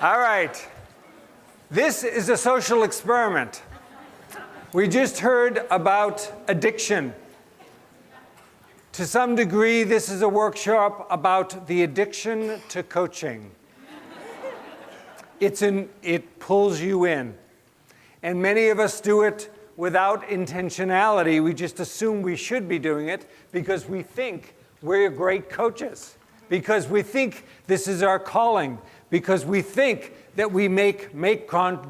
All right. This is a social experiment. We just heard about addiction. To some degree, this is a workshop about the addiction to coaching. It pulls you in. And many of us do it without intentionality. We just assume we should be doing it because we think we're great coaches, because we think this is our calling, because we think that we make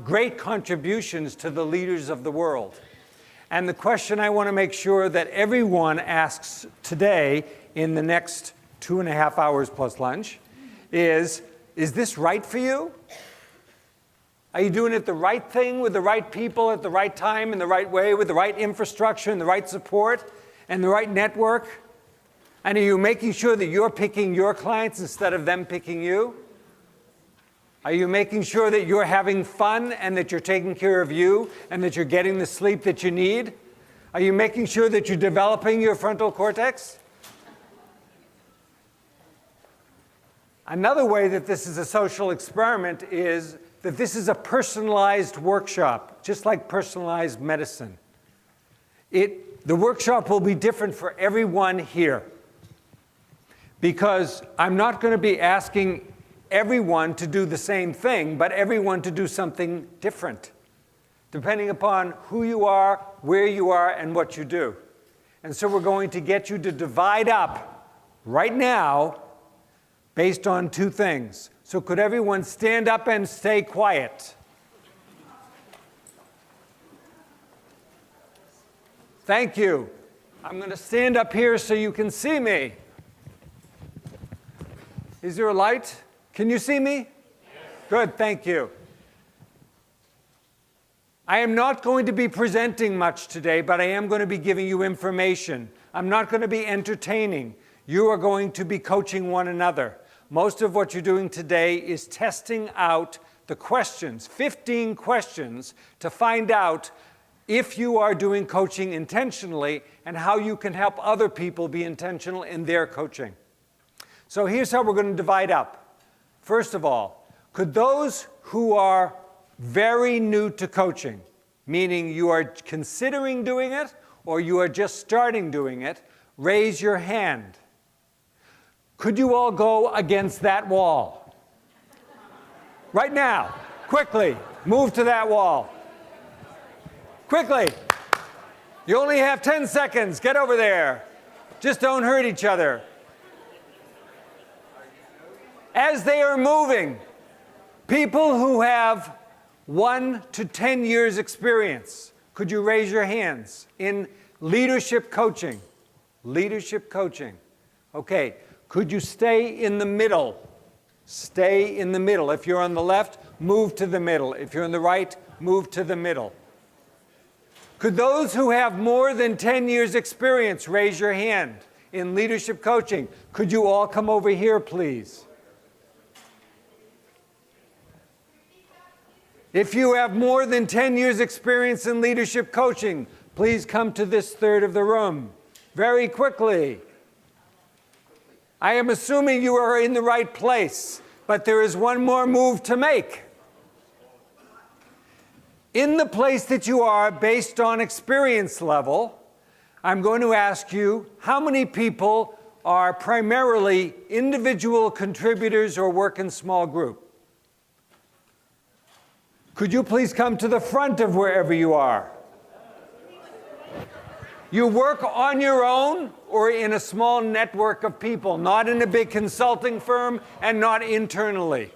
great contributions to the leaders of the world. And the question I want to make sure that everyone asks today in the next 2.5 hours plus lunch is this right for you? Are you doing it the right thing with the right people at the right time in the right way with the right infrastructure and the right support and the right network? And are you making sure that you're picking your clients instead of them picking you? Are you making sure that you're having fun and that you're taking care of you and that you're getting the sleep that you need? Are you making sure that you're developing your frontal cortex? Another way that this is a social experiment is that this is a personalized workshop, just like personalized medicine. The workshop will be different for everyone here because I'm not going to be asking everyone to do the same thing, but everyone to do something different, depending upon who you are, where you are, and what you do. And so we're going to get you to divide up right now based on two things. So could everyone stand up and stay quiet? Thank you. I'm going to stand up here so you can see me. Is there a light? Can you see me? Yes. Good, thank you. I am not going to be presenting much today, but I am going to be giving you information. I'm not going to be entertaining. You are going to be coaching one another. Most of what you're doing today is testing out the questions, 15 questions, to find out if you are doing coaching intentionally and how you can help other people be intentional in their coaching. So here's how we're going to divide up. First of all, could those who are very new to coaching, meaning you are considering doing it or you are just starting doing it, raise your hand? Could you all go against that wall? Right now, quickly, move to that wall. Quickly. You only have 10 seconds. Get over there. Just don't hurt each other. As they are moving, people who have 1 to 10 years experience, could you raise your hands in leadership coaching? Leadership coaching. Okay. Could you stay in the middle? Stay in the middle. If you're on the left, move to the middle. If you're on the right, move to the middle. Could those who have more than 10 years experience raise your hand in leadership coaching? Could you all come over here, please? If you have more than 10 years experience in leadership coaching, please come to this third of the room very quickly. I am assuming you are in the right place, but there is one more move to make. In the place that you are, based on experience level, I'm going to ask you how many people are primarily individual contributors or work in small group. Could you please come to the front of wherever you are? You work on your own or in a small network of people, not in a big consulting firm and not internally.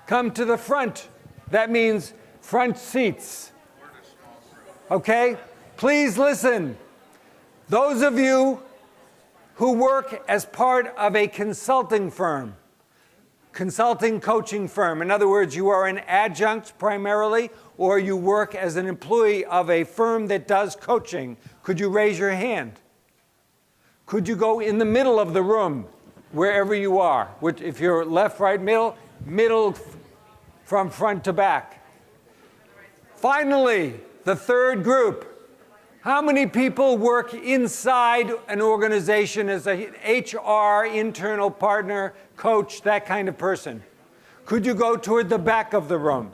Come to the front. That means front seats. Okay? Please listen. Those of you who work as part of a consulting firm, consulting coaching firm, in other words, you are an adjunct primarily, or you work as an employee of a firm that does coaching, could you raise your hand? Could you go in the middle of the room, wherever you are? Which, if you're left, right, middle from front to back. Finally, the third group. How many people work inside an organization as a HR, internal partner, coach, that kind of person? Could you go toward the back of the room?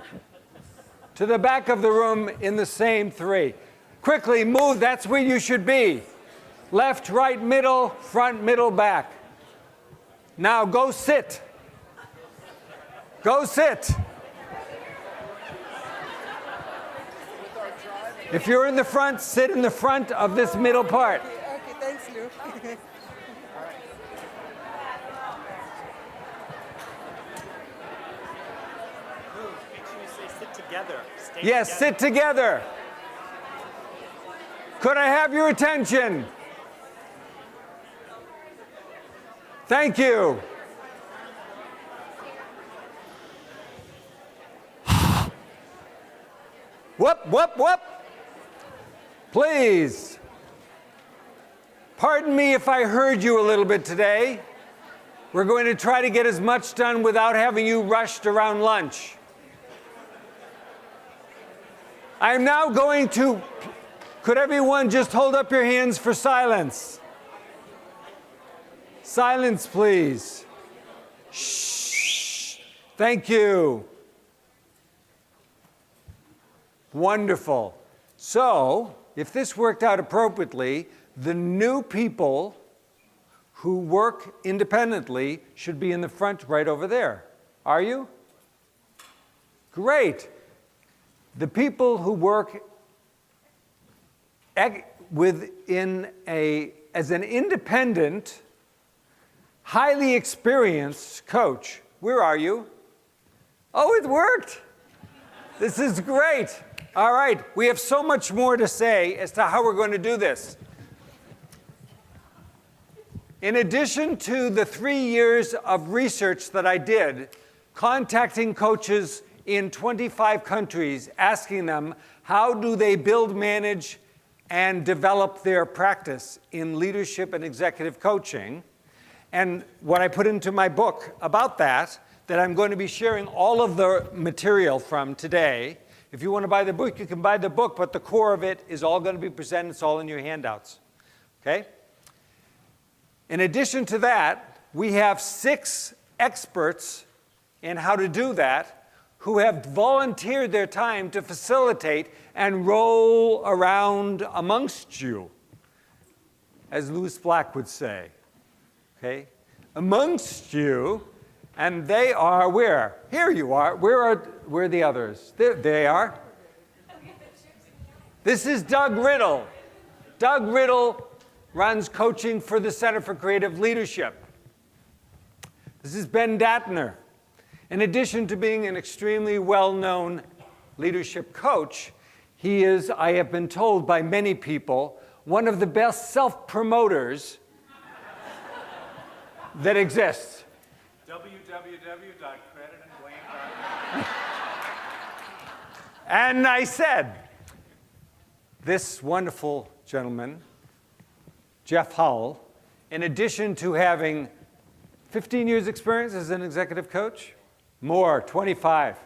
To the back of the room in the same 3. Quickly move, that's where you should be. Left, right, middle, front, middle, back. Now go sit. Go sit. If you're in the front, sit in the front of this middle part. Okay, thanks, Lou. Make sure you say sit together. Stay Yes, together. sit together. Could I have your attention? Thank you. Whoop, whoop, whoop. Please. Pardon me if I heard you a little bit today. We're going to try to get as much done without having you rushed around lunch. I'm now going to, could everyone just hold up your hands for silence? Silence, please. Shh. Thank you. Wonderful. So, if this worked out appropriately, the new people who work independently should be in the front right over there. Are you? Great. The people who work as an independent, highly experienced coach, where are you? Oh, it worked. This is great. All right, we have so much more to say as to how we're going to do this. In addition to the 3 years of research that I did, contacting coaches in 25 countries, asking them how do they build, manage, and develop their practice in leadership and executive coaching, and what I put into my book about that I'm going to be sharing all of the material from today. If you want to buy the book, you can buy the book, but the core of it is all going to be presented. It's all in your handouts. Okay? In addition to that, we have 6 experts in how to do that who have volunteered their time to facilitate and roll around amongst you, as Louis Black would say. Okay? Amongst you. And they are where? Here you are. Where are the others? There they are. This is Doug Riddle. Doug Riddle runs coaching for the Center for Creative Leadership. This is Ben Datner. In addition to being an extremely well-known leadership coach, he is, I have been told by many people, one of the best self-promoters that exists. www.creditandblame.com. And I said, this wonderful gentleman, Jeff Howell, in addition to having 15 years experience as an executive coach, more, 25.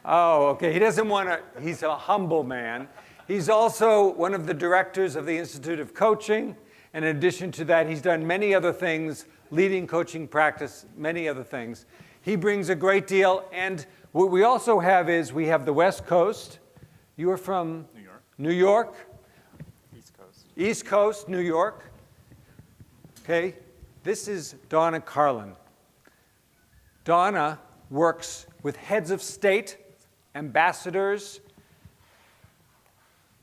Oh, okay, he doesn't want to, he's a humble man. He's also one of the directors of the Institute of Coaching. And in addition to that, he's done many other things, leading coaching practice, many other things. He brings a great deal. And what we also have is we have the West Coast. You are from? New York. New York. East Coast. East Coast, New York. Okay, this is Donna Carlin. Donna works with heads of state, ambassadors,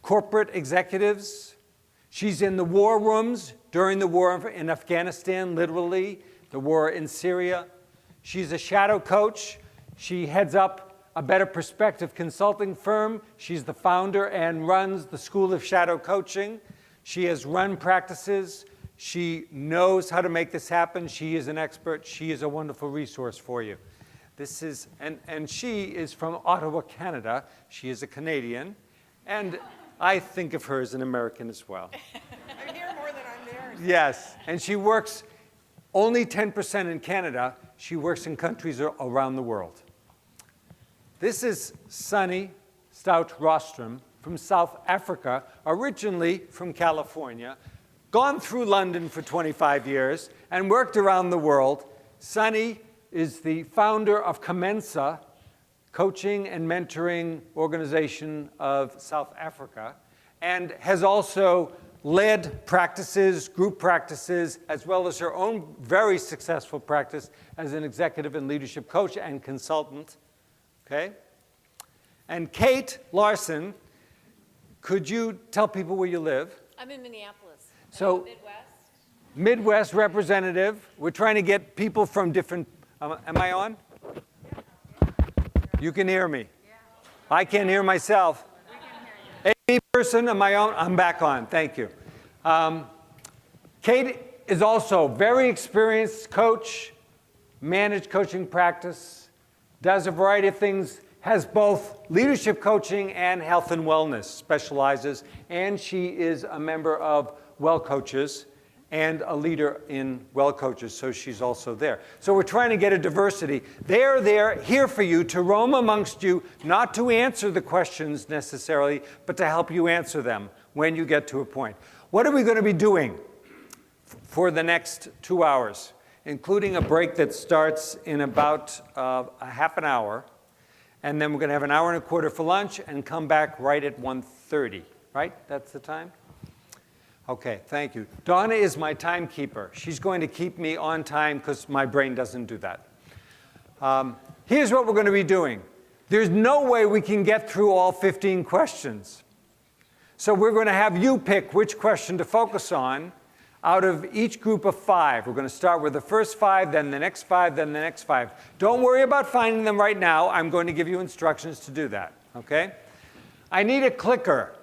corporate executives. She's in the war rooms during the war in Afghanistan, literally, the war in Syria. She's a shadow coach. She heads up a Better Perspective consulting firm. She's the founder and runs the School of Shadow Coaching. She has run practices. She knows how to make this happen. She is an expert. She is a wonderful resource for you. This is, and she is from Ottawa, Canada. She is a Canadian. And I think of her as an American as well. I'm here more than I'm there. Yes, and she works only 10% in Canada. She works in countries around the world. This is Sunny Stout Rostrom from South Africa, originally from California, gone through London for 25 years and worked around the world. Sunny is the founder of Comensa, coaching and mentoring organization of South Africa, and has also led practices, group practices, as well as her own very successful practice as an executive and leadership coach and consultant. Okay? And Kate Larson, could you tell people where you live? I'm in Minneapolis. So, Midwest. Midwest representative. We're trying to get people from different, am I on? You can hear me. I can't hear myself. AV person, am I on? I'm back on, thank you. Kate is also a very experienced coach, managed coaching practice, does a variety of things, has both leadership coaching and health and wellness, specializes, and she is a member of Well Coaches and a leader in Well Coaches, so she's also there. So we're trying to get a diversity. They're there, here for you, to roam amongst you, not to answer the questions necessarily, but to help you answer them when you get to a point. What are we going to be doing for the next 2 hours, including a break that starts in about a half an hour, and then we're going to have an hour and a quarter for lunch and come back right at 1:30, right? That's the time? Okay, thank you. Donna is my timekeeper. She's going to keep me on time because my brain doesn't do that. Here's what we're going to be doing. There's no way we can get through all 15 questions. So we're going to have you pick which question to focus on out of each group of 5. We're going to start with the first 5, then the next 5, then the next 5. Don't worry about finding them right now. I'm going to give you instructions to do that, okay? I need a clicker.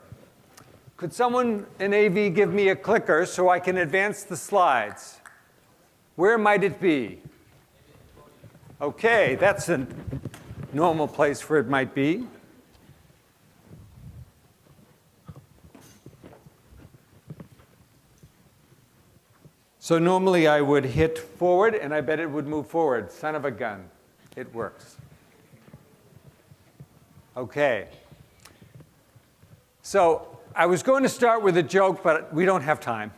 Could someone in AV give me a clicker so I can advance the slides? Where might it be? Okay, that's a normal place where it might be. So normally I would hit forward, and I bet it would move forward. Son of a gun. It works. Okay. So I was going to start with a joke, but we don't have time.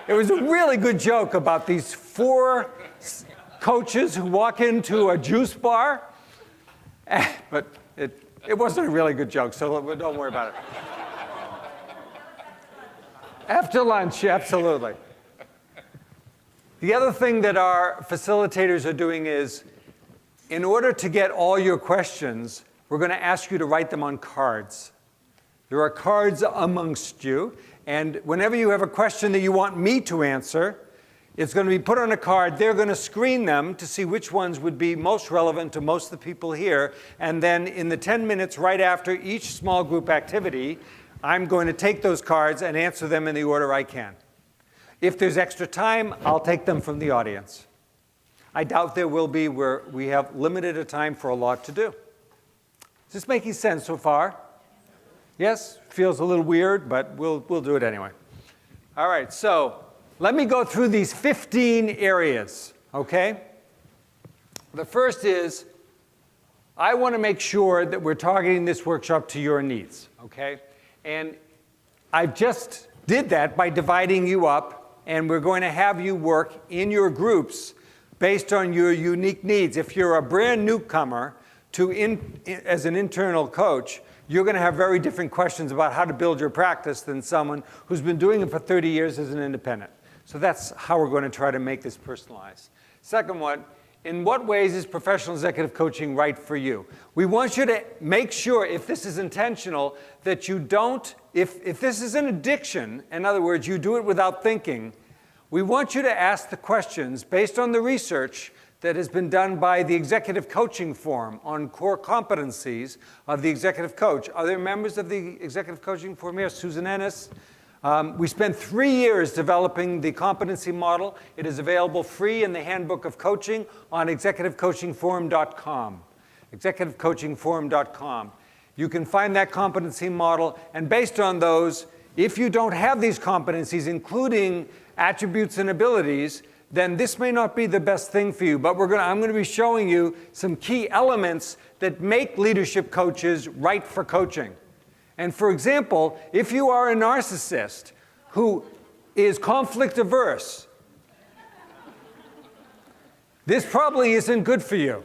It was a really good joke about these 4 coaches who walk into a juice bar, but it wasn't a really good joke, so don't worry about it. After lunch, absolutely. The other thing that our facilitators are doing is, in order to get all your questions, we're going to ask you to write them on cards. There are cards amongst you, and whenever you have a question that you want me to answer, it's going to be put on a card. They're going to screen them to see which ones would be most relevant to most of the people here, and then in the 10 minutes right after each small group activity, I'm going to take those cards and answer them in the order I can. If there's extra time, I'll take them from the audience. I doubt there will be, where we have limited a time for a lot to do. Is this making sense so far? Yes? Feels a little weird, but we'll do it anyway. All right, so let me go through these 15 areas, okay? The first is, I want to make sure that we're targeting this workshop to your needs, okay? And I just did that by dividing you up, and we're going to have you work in your groups based on your unique needs. If you're a brand newcomer as an internal coach, you're going to have very different questions about how to build your practice than someone who's been doing it for 30 years as an independent. So that's how we're going to try to make this personalized. Second one, in what ways is professional executive coaching right for you? We want you to make sure, if this is intentional, that you don't, if this is an addiction, in other words, you do it without thinking, we want you to ask the questions based on the research that has been done by the Executive Coaching Forum on core competencies of the executive coach. Are there members of the Executive Coaching Forum here? Susan Ennis. We spent 3 years developing the competency model. It is available free in the Handbook of Coaching on executivecoachingforum.com. executivecoachingforum.com. You can find that competency model, and based on those, if you don't have these competencies, including attributes and abilities, then this may not be the best thing for you. But I'm going to be showing you some key elements that make leadership coaches right for coaching. And for example, if you are a narcissist who is conflict averse, This probably isn't good for you.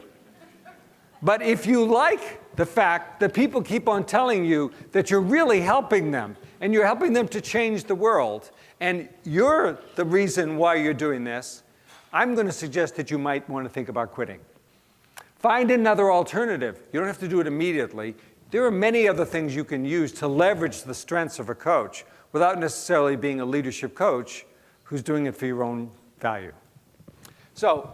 But if you like the fact that people keep on telling you that you're really helping them, and you're helping them to change the world, and you're the reason why you're doing this, I'm going to suggest that you might want to think about quitting. Find another alternative. You don't have to do it immediately. There are many other things you can use to leverage the strengths of a coach without necessarily being a leadership coach who's doing it for your own value. So,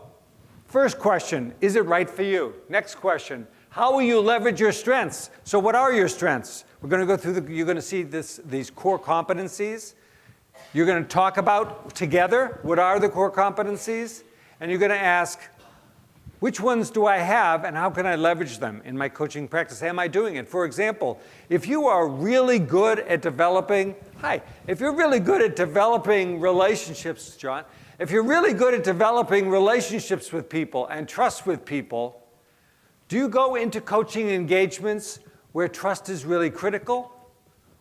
first question, is it right for you? Next question, how will you leverage your strengths? So what are your strengths? We're going to go through you're going to see these core competencies. You're going to talk about together what are the core competencies, and you're going to ask, which ones do I have and how can I leverage them in my coaching practice? Am I doing it? For example, if you are really good at developing, if you're really good at developing relationships, John, if you're really good at developing relationships with people and trust with people, do you go into coaching engagements where trust is really critical?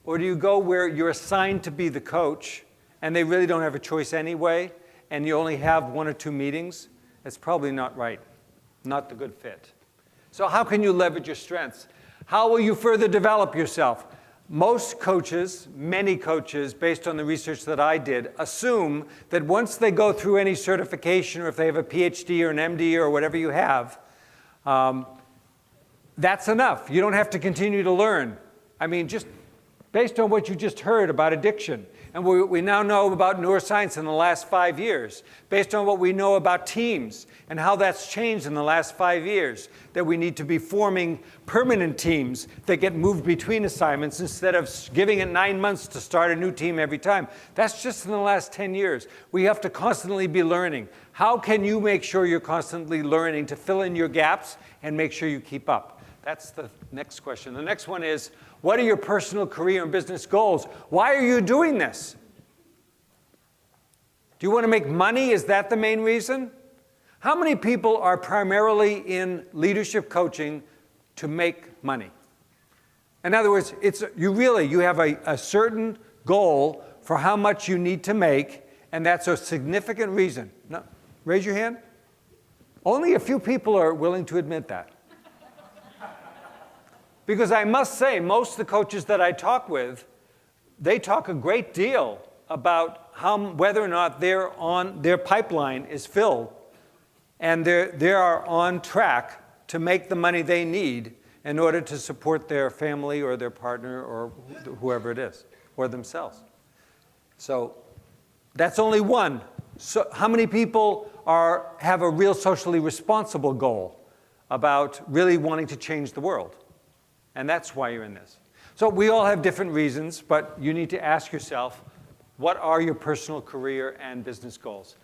Or do you go where you're assigned to be the coach and they really don't have a choice anyway and you only have 1 or 2 meetings? That's probably not right. Not the good fit. So how can you leverage your strengths? How will you further develop yourself? Most coaches, many coaches, based on the research that I did, assume that once they go through any certification, or if they have a PhD or an MD or whatever you have, that's enough. You don't have to continue to learn. I mean, just based on what you just heard about addiction, and we now know about neuroscience in the last 5 years, based on what we know about teams and how that's changed in the last 5 years, that we need to be forming permanent teams that get moved between assignments instead of giving it 9 months to start a new team every time. That's just in the last 10 years. We have to constantly be learning. How can you make sure you're constantly learning to fill in your gaps and make sure you keep up? That's the next question. The next one is, what are your personal career and business goals? Why are you doing this? Do you want to make money? Is that the main reason? How many people are primarily in leadership coaching to make money? In other words, you have a certain goal for how much you need to make, and that's a significant reason. No, raise your hand. Only a few people are willing to admit that. Because I must say, most of the coaches that I talk with, they talk a great deal about whether or not their pipeline is filled and they are on track to make the money they need in order to support their family or their partner or whoever it is, or themselves. So that's only one. So how many people have a real socially responsible goal about really wanting to change the world? And that's why you're in this. So we all have different reasons, but you need to ask yourself, what are your personal career and business goals?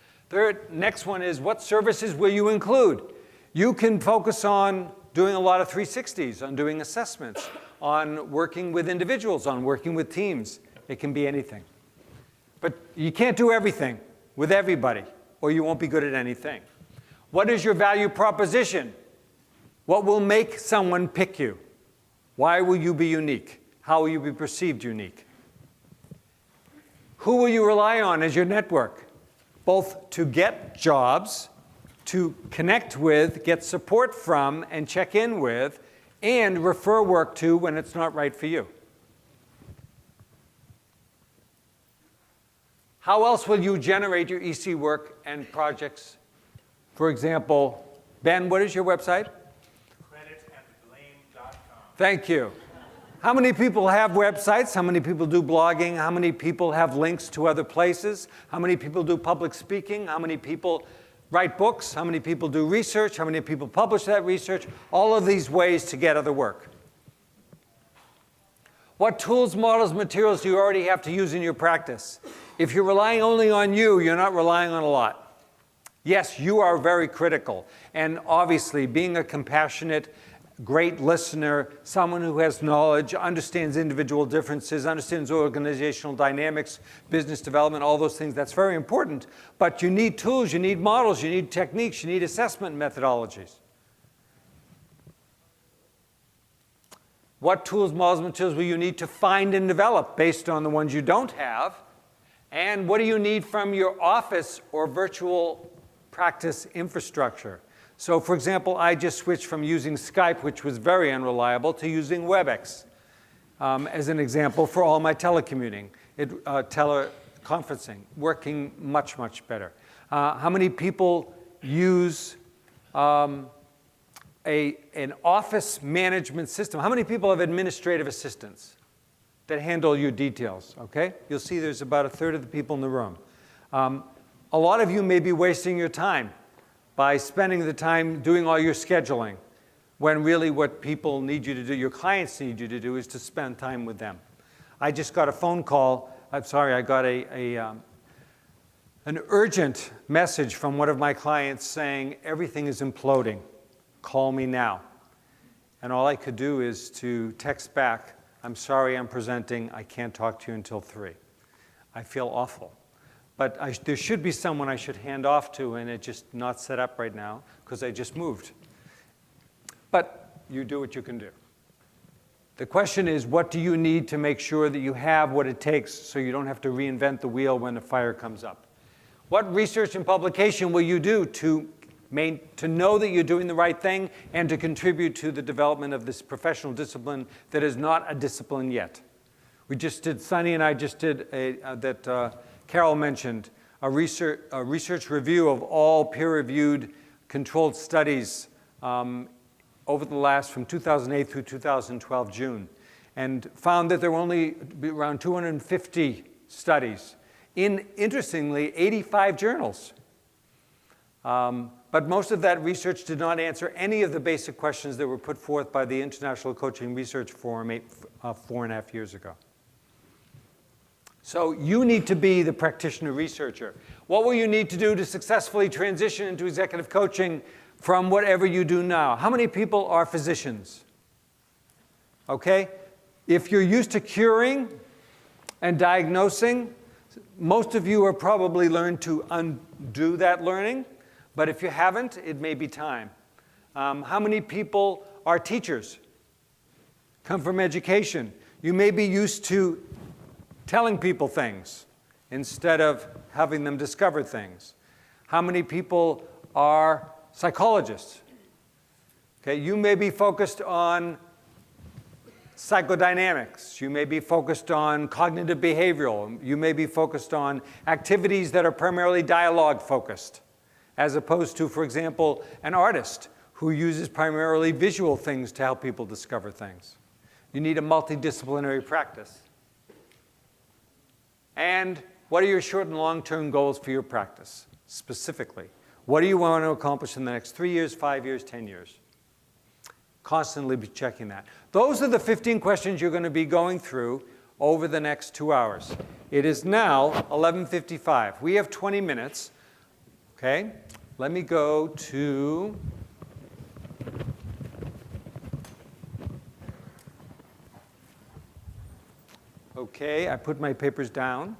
Next one is, what services will you include? You can focus on doing a lot of 360s, on doing assessments, on working with individuals, on working with teams. It can be anything. But you can't do everything with everybody, or you won't be good at anything. What is your value proposition? What will make someone pick you? Why will you be unique? How will you be perceived unique? Who will you rely on as your network? Both to get jobs, to connect with, get support from, and check in with, and refer work to when it's not right for you. How else will you generate your EC work and projects? For example, Ben, what is your website? Thank you. How many people have websites? How many people do blogging? How many people have links to other places? How many people do public speaking? How many people write books? How many people do research? How many people publish that research? All of these ways to get other work. What tools, models, materials do you already have to use in your practice? If you're relying only on you, you're not relying on a lot. Yes, you are very critical. And obviously, being a compassionate, great listener, someone who has knowledge, understands individual differences, understands organizational dynamics, business development, all those things, that's very important. But you need tools, you need models, you need techniques, you need assessment methodologies. What tools, models, materials will you need to find and develop based on the ones you don't have? And what do you need from your office or virtual practice infrastructure. So for example, I just switched from using Skype, which was very unreliable, to using WebEx as an example for all my telecommuting, teleconferencing, working much, much better. How many people use an office management system? How many people have administrative assistants that handle your details, okay? You'll see there's about a third of the people in the room. A lot of you may be wasting your time by spending the time doing all your scheduling, when really what people need you to do, your clients need you to do, is to spend time with them. I just got a phone call. I'm sorry, I got an urgent message from one of my clients saying, everything is imploding. Call me now. And all I could do is to text back, I'm sorry I'm presenting. I can't talk to you until 3. I feel awful. But there should be someone I should hand off to, and it's just not set up right now because I just moved. But you do what you can do. The question is, what do you need to make sure that you have what it takes so you don't have to reinvent the wheel when the fire comes up? What research and publication will you do to know that you're doing the right thing and to contribute to the development of this professional discipline that is not a discipline yet? We just did, Sunny and I just did that Carol mentioned, a research review of all peer-reviewed controlled studies over the last, from 2008 through 2012 June, and found that there were only around 250 studies in, interestingly, 85 journals. But most of that research did not answer any of the basic questions that were put forth by the International Coaching Research Forum 4.5 years ago. So you need to be the practitioner researcher. What will you need to do to successfully transition into executive coaching from whatever you do now? How many people are physicians? Okay? If you're used to curing and diagnosing, most of you have probably learned to undo that learning. But if you haven't, it may be time. How many people are teachers? Come from education. You may be used to telling people things instead of having them discover things. How many people are psychologists? Okay, you may be focused on psychodynamics. You may be focused on cognitive behavioral. You may be focused on activities that are primarily dialogue focused, as opposed to, for example, an artist who uses primarily visual things to help people discover things. You need a multidisciplinary practice. And what are your short and long-term goals for your practice, specifically? What do you want to accomplish in the next 3 years, 5 years, 10 years? Constantly be checking that. Those are the 15 questions you're going to be going through over the next 2 hours. It is now 11:55. We have 20 minutes. Okay, let me go to okay, I put my papers down.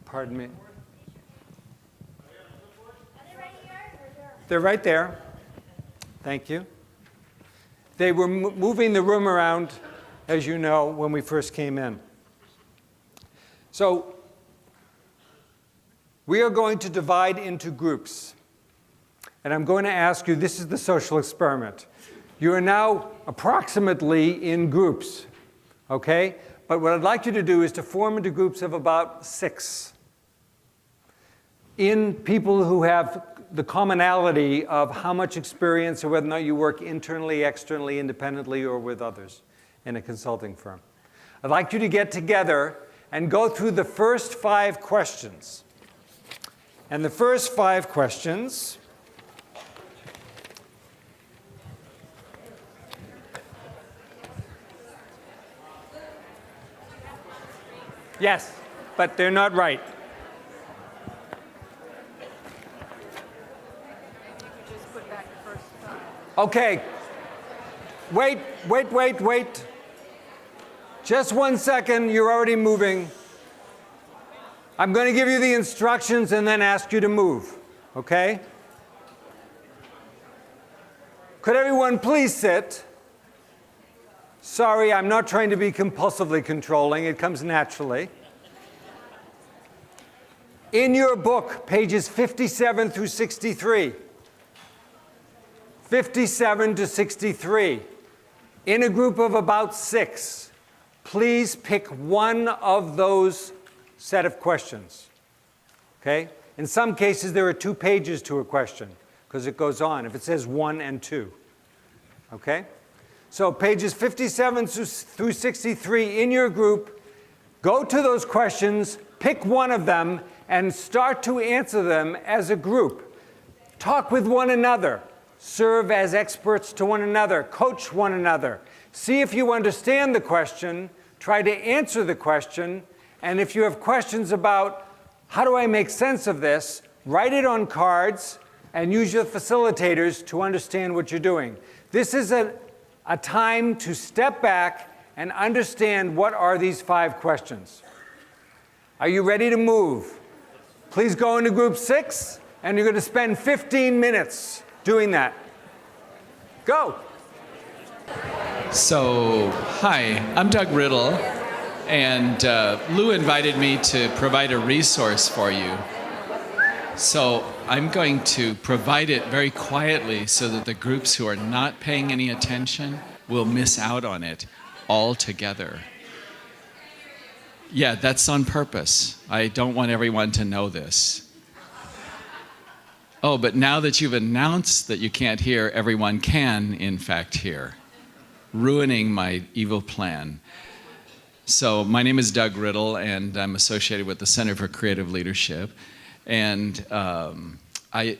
Pardon me. They're right there. Thank you. They were moving the room around, as you know, when we first came in. So we are going to divide into groups. And I'm going to ask you, this is the social experiment. You are now approximately in groups, okay? But what I'd like you to do is to form into groups of about 6. In people who have the commonality of how much experience or whether or not you work internally, externally, independently, or with others in a consulting firm. I'd like you to get together and go through the first 5 questions. And the first 5 questions yes, but they're not right. Okay, wait. Just 1 second, you're already moving. I'm going to give you the instructions and then ask you to move, okay? Could everyone please sit? Sorry, I'm not trying to be compulsively controlling. It comes naturally. In your book, pages 57 through 63. 57 to 63. In a group of about 6, please pick one of those set of questions. Okay? In some cases, there are 2 pages to a question because it goes on if it says 1 and 2. Okay? So pages 57 through 63 in your group, go to those questions, pick one of them, and start to answer them as a group. Talk with one another. Serve as experts to one another. Coach one another. See if you understand the question. Try to answer the question. And if you have questions about how do I make sense of this, write it on cards and use your facilitators to understand what you're doing. This is a time to step back and understand what are these 5 questions. Are you ready to move? Please go into group 6, and you're going to spend 15 minutes doing that. Go. So, hi, I'm Doug Riddle, and Lou invited me to provide a resource for you. So I'm going to provide it very quietly so that the groups who are not paying any attention will miss out on it altogether. Yeah, that's on purpose. I don't want everyone to know this. Oh, but now that you've announced that you can't hear, everyone can, in fact, hear, ruining my evil plan. So my name is Doug Riddle, and I'm associated with the Center for Creative Leadership. And I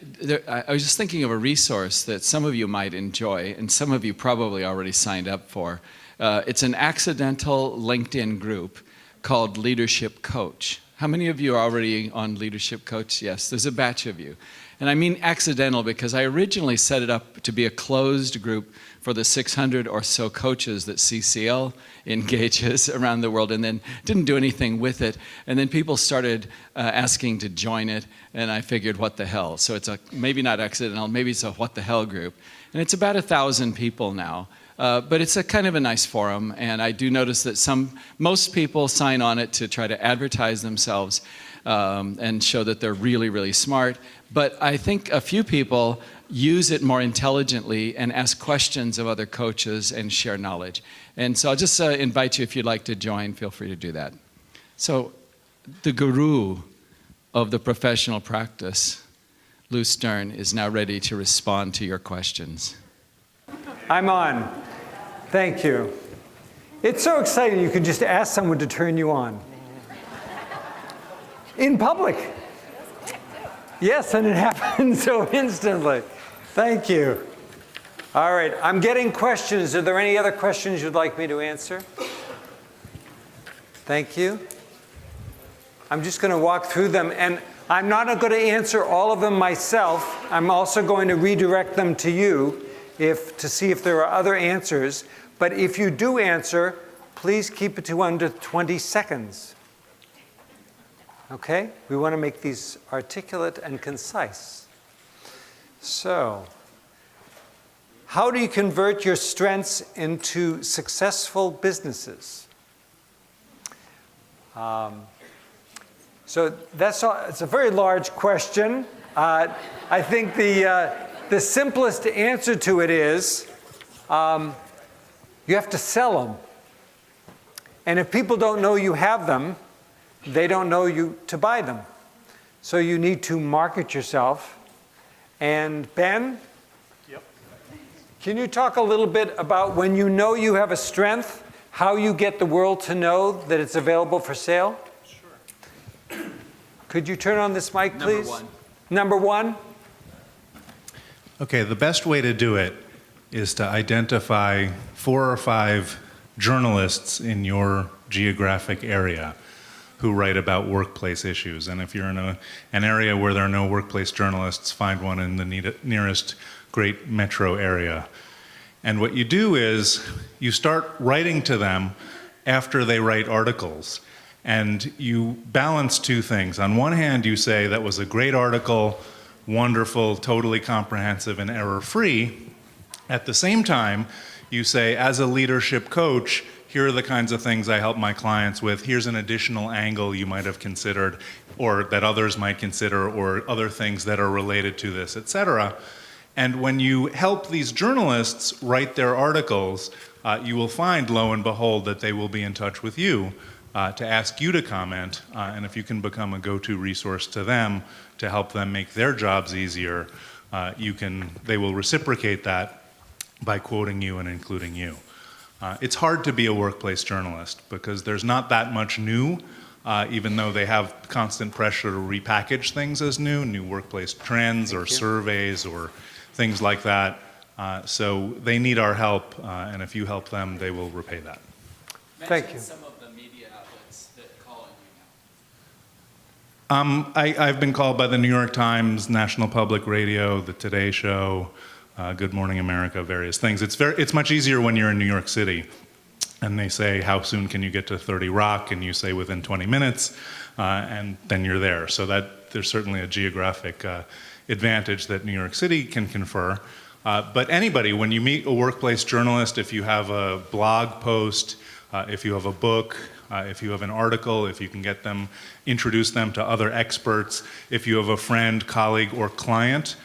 was just thinking of a resource that some of you might enjoy, and some of you probably already signed up for. It's an accidental LinkedIn group called Leadership Coach. How many of you are already on Leadership Coach? Yes, there's a batch of you. And I mean accidental because I originally set it up to be a closed group for the 600 or so coaches that CCL engages around the world, and then didn't do anything with it. And then people started asking to join it, and I figured, what the hell? So it's a maybe not accidental, maybe it's a what the hell group. And it's about 1,000 people now. But it's a kind of a nice forum, and I do notice that most people sign on it to try to advertise themselves and show that they're really, really smart. But I think a few people use it more intelligently and ask questions of other coaches and share knowledge. And so I'll just invite you, if you'd like to join, feel free to do that. So the guru of the professional practice, Lou Stern, is now ready to respond to your questions. I'm on. Thank you. It's so exciting you can just ask someone to turn you on. In public. Yes, and it happens so instantly. Thank you. All right, I'm getting questions. Are there any other questions you'd like me to answer? Thank you. I'm just going to walk through them, and I'm not going to answer all of them myself. I'm also going to redirect them to you to see if there are other answers. But if you do answer, please keep it to under 20 seconds. Okay? We want to make these articulate and concise. So, how do you convert your strengths into successful businesses? So that's all, it's a very large question. I think the simplest answer to it is you have to sell them. And if people don't know you have them, they don't know you to buy them. So you need to market yourself. And Ben? Yep. Can you talk a little bit about when you know you have a strength, how you get the world to know that it's available for sale? Sure. Could you turn on this mic, please? Number 1. Number 1? Okay, the best way to do it is to identify 4 or 5 journalists in your geographic area who write about workplace issues. And if you're in an area where there are no workplace journalists, find one in the nearest great metro area. And what you do is you start writing to them after they write articles. And you balance 2 things. On one hand, you say, that was a great article, wonderful, totally comprehensive, and error-free. At the same time, you say, as a leadership coach, here are the kinds of things I help my clients with, here's an additional angle you might have considered, or that others might consider, or other things that are related to this, etc. And when you help these journalists write their articles, you will find, lo and behold, that they will be in touch with you to ask you to comment, and if you can become a go-to resource to them to help them make their jobs easier, they will reciprocate that by quoting you and including you. It's hard to be a workplace journalist because there's not that much new, even though they have constant pressure to repackage things as new workplace trends or surveys or things like that. So they need our help, and if you help them, they will repay that. Thank you. Some of the media outlets that call on you now. I've been called by the New York Times, National Public Radio, the Today Show, Good Morning America, various things. It's much easier when you're in New York City and they say, how soon can you get to 30 Rock? And you say within 20 minutes, and then you're there. So there's certainly a geographic advantage that New York City can confer. But anybody, when you meet a workplace journalist, if you have a blog post, if you have a book, if you have an article, if you can get them, introduce them to other experts, if you have a friend, colleague, or client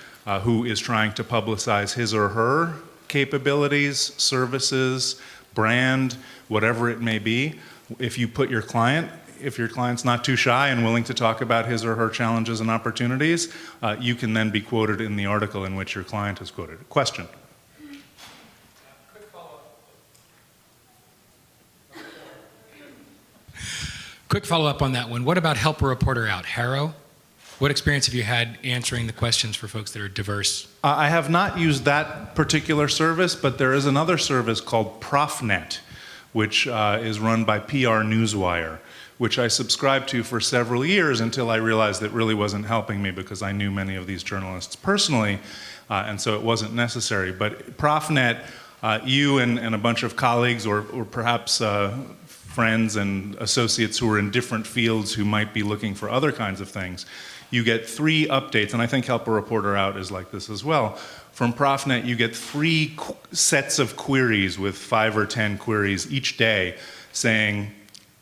who is trying to publicize his or her capabilities, services, brand, whatever it may be, if your client's not too shy and willing to talk about his or her challenges and opportunities, you can then be quoted in the article in which your client is quoted. Question? Quick follow-up on that one. What about Help a Reporter Out? HARO? What experience have you had answering the questions for folks that are diverse? I have not used that particular service, but there is another service called ProfNet, which is run by PR Newswire, which I subscribed to for several years until I realized it really wasn't helping me because I knew many of these journalists personally, and so it wasn't necessary. But ProfNet, you and a bunch of colleagues or perhaps friends and associates who are in different fields who might be looking for other kinds of things, you get 3 updates, and I think Help a Reporter Out is like this as well. From ProfNet, you get 3 sets of queries with 5 or 10 queries each day saying,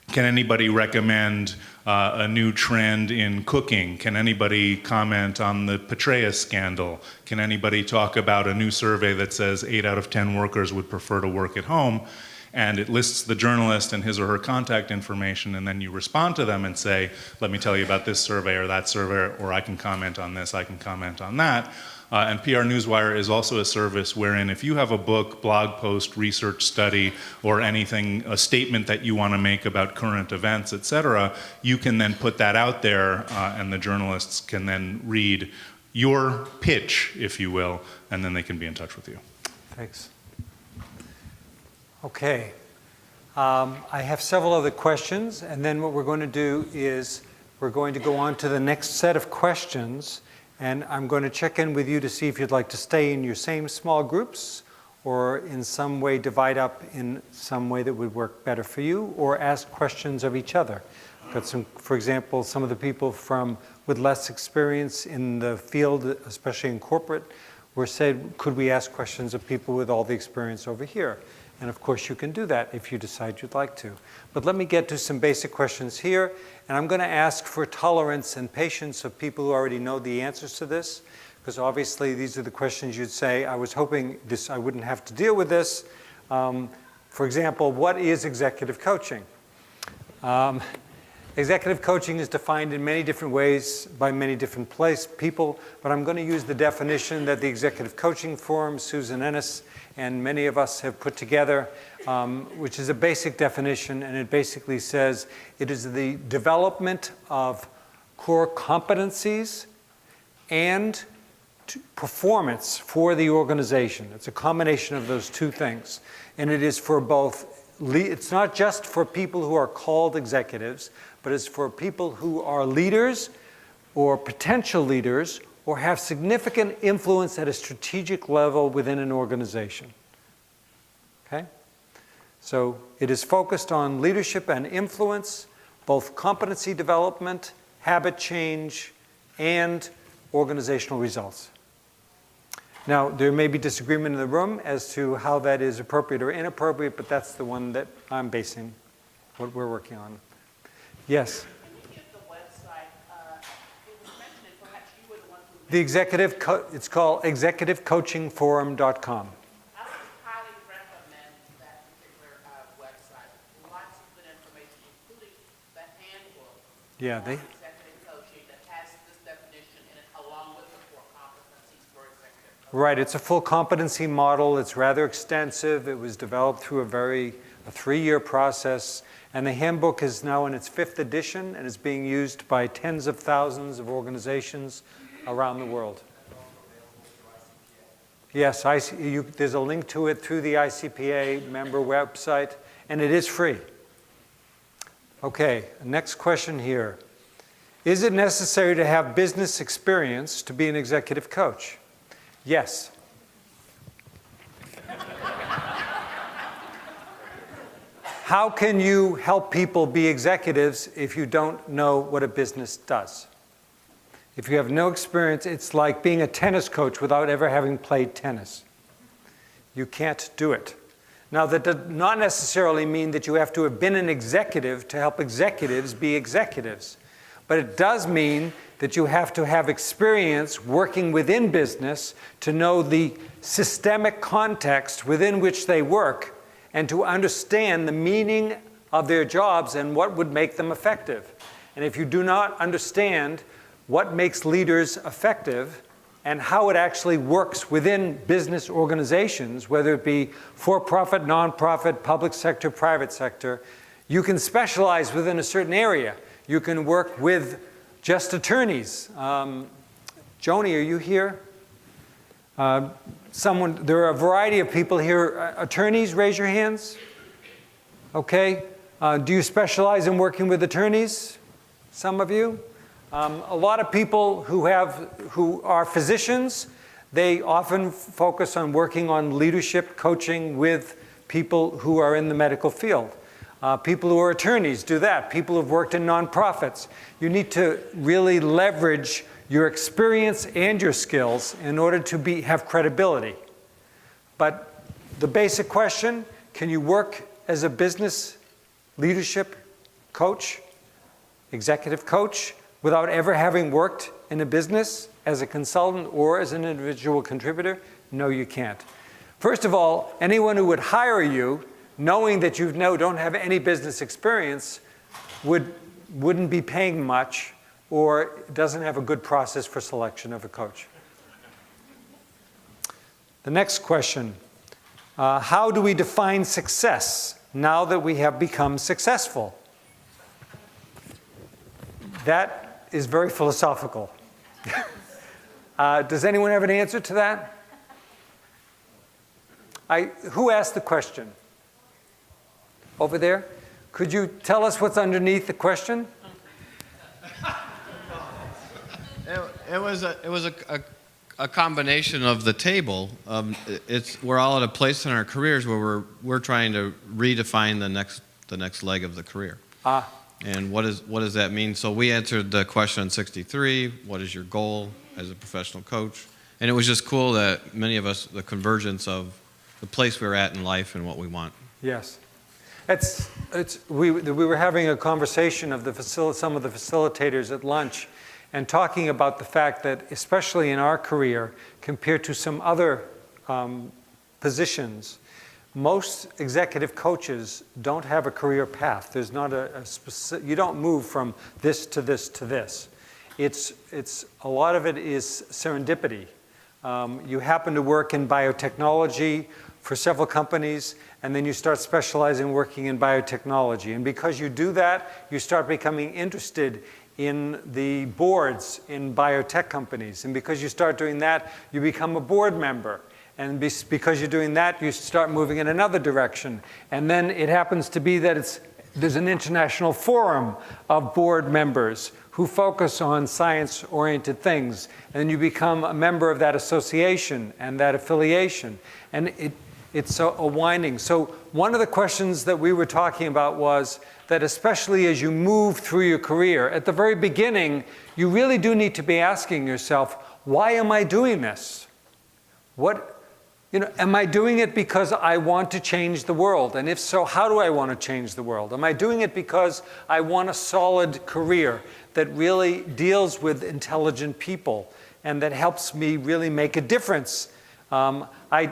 can anybody recommend a new trend in cooking? Can anybody comment on the Petraeus scandal? Can anybody talk about a new survey that says 8 out of 10 workers would prefer to work at home? And it lists the journalist and his or her contact information, and then you respond to them and say, let me tell you about this survey or that survey, or I can comment on this, I can comment on that. And PR Newswire is also a service wherein if you have a book, blog post, research study, or anything, a statement that you want to make about current events, etc., you can then put that out there, and the journalists can then read your pitch, if you will, and then they can be in touch with you. Thanks. Okay. I have several other questions, and then what we're going to do is we're going to go on to the next set of questions, and I'm going to check in with you to see if you'd like to stay in your same small groups or in some way divide up in some way that would work better for you, or ask questions of each other. I've got some, for example, some of the people with less experience in the field, especially in corporate, were said, could we ask questions of people with all the experience over here? And of course, you can do that if you decide you'd like to. But let me get to some basic questions here. And I'm going to ask for tolerance and patience of people who already know the answers to this, because obviously these are the questions you'd say, I was hoping I wouldn't have to deal with this. For example, what is executive coaching? Executive coaching is defined in many different ways by many different people, but I'm going to use the definition that the Executive Coaching Forum, Susan Ennis, and many of us have put together, which is a basic definition, and it basically says it is the development of core competencies and performance for the organization. It's a combination of those two things, and it is for both. It's not just for people who are called executives, but it's for people who are leaders or potential leaders or have significant influence at a strategic level within an organization. Okay? So it is focused on leadership and influence, both competency development, habit change, and organizational results. Now, there may be disagreement in the room as to how that is appropriate or inappropriate, but that's the one that I'm basing what we're working on. Yes? Can you give the website? It was mentioned, and perhaps you were the one who It's called executivecoachingforum.com. I would highly recommend that particular website. Lots of good information, including the handbook Yeah, on executive coaching that has this definition in it, along with the 4 competencies for executive coaching. Right, it's a full competency model. It's rather extensive. It was developed through a 3-year process. And the handbook is now in its 5th edition and is being used by tens of thousands of organizations around the world. Yes, there's a link to it through the ICPA member website, and it is free. Okay, next question here. Is it necessary to have business experience to be an executive coach? Yes. How can you help people be executives if you don't know what a business does? If you have no experience, it's like being a tennis coach without ever having played tennis. You can't do it. Now, that does not necessarily mean that you have to have been an executive to help executives be executives. But it does mean that you have to have experience working within business to know the systemic context within which they work and to understand the meaning of their jobs and what would make them effective. And if you do not understand what makes leaders effective and how it actually works within business organizations, whether it be for-profit, nonprofit, public sector, private sector, you can specialize within a certain area. You can work with just attorneys. Joni, are you here? There are a variety of people here. Attorneys, raise your hands. Okay. Do you specialize in working with attorneys? Some of you? A lot of people who are physicians, they often focus on working on leadership coaching with people who are in the medical field. People who are attorneys do that. People who've worked in nonprofits. You need to really leverage your experience and your skills in order to have credibility. But the basic question, can you work as a business leadership coach, executive coach, without ever having worked in a business as a consultant or as an individual contributor? No, you can't. First of all, anyone who would hire you, knowing that you don't have any business experience, wouldn't be paying much or doesn't have a good process for selection of a coach. The next question, how do we define success now that we have become successful? That is very philosophical. Does anyone have an answer to that? Who asked the question? Over there? Could you tell us what's underneath the question? It was a combination of the table. We're all at a place in our careers where we're trying to redefine the next leg of the career. And what does that mean? So we answered the question on 63. What is your goal as a professional coach? And it was just cool that many of us, the convergence of the place we're at in life and what we want. Yes. We were having a conversation of some of the facilitators at lunch and talking about the fact that, especially in our career, compared to some other positions, most executive coaches don't have a career path. There's not you don't move from this to this to this. A lot of it is serendipity. You happen to work in biotechnology for several companies, and then you start specializing working in biotechnology. And because you do that, you start becoming interested in the boards in biotech companies. And because you start doing that, you become a board member. And because you're doing that, you start moving in another direction. And then it happens to be that there's an international forum of board members who focus on science-oriented things. And you become a member of that association and that affiliation. And it's a winding. So one of the questions that we were talking about was that especially as you move through your career, at the very beginning, you really do need to be asking yourself, why am I doing this? Am I doing it because I want to change the world? And if so, how do I want to change the world? Am I doing it because I want a solid career that really deals with intelligent people and that helps me really make a difference? I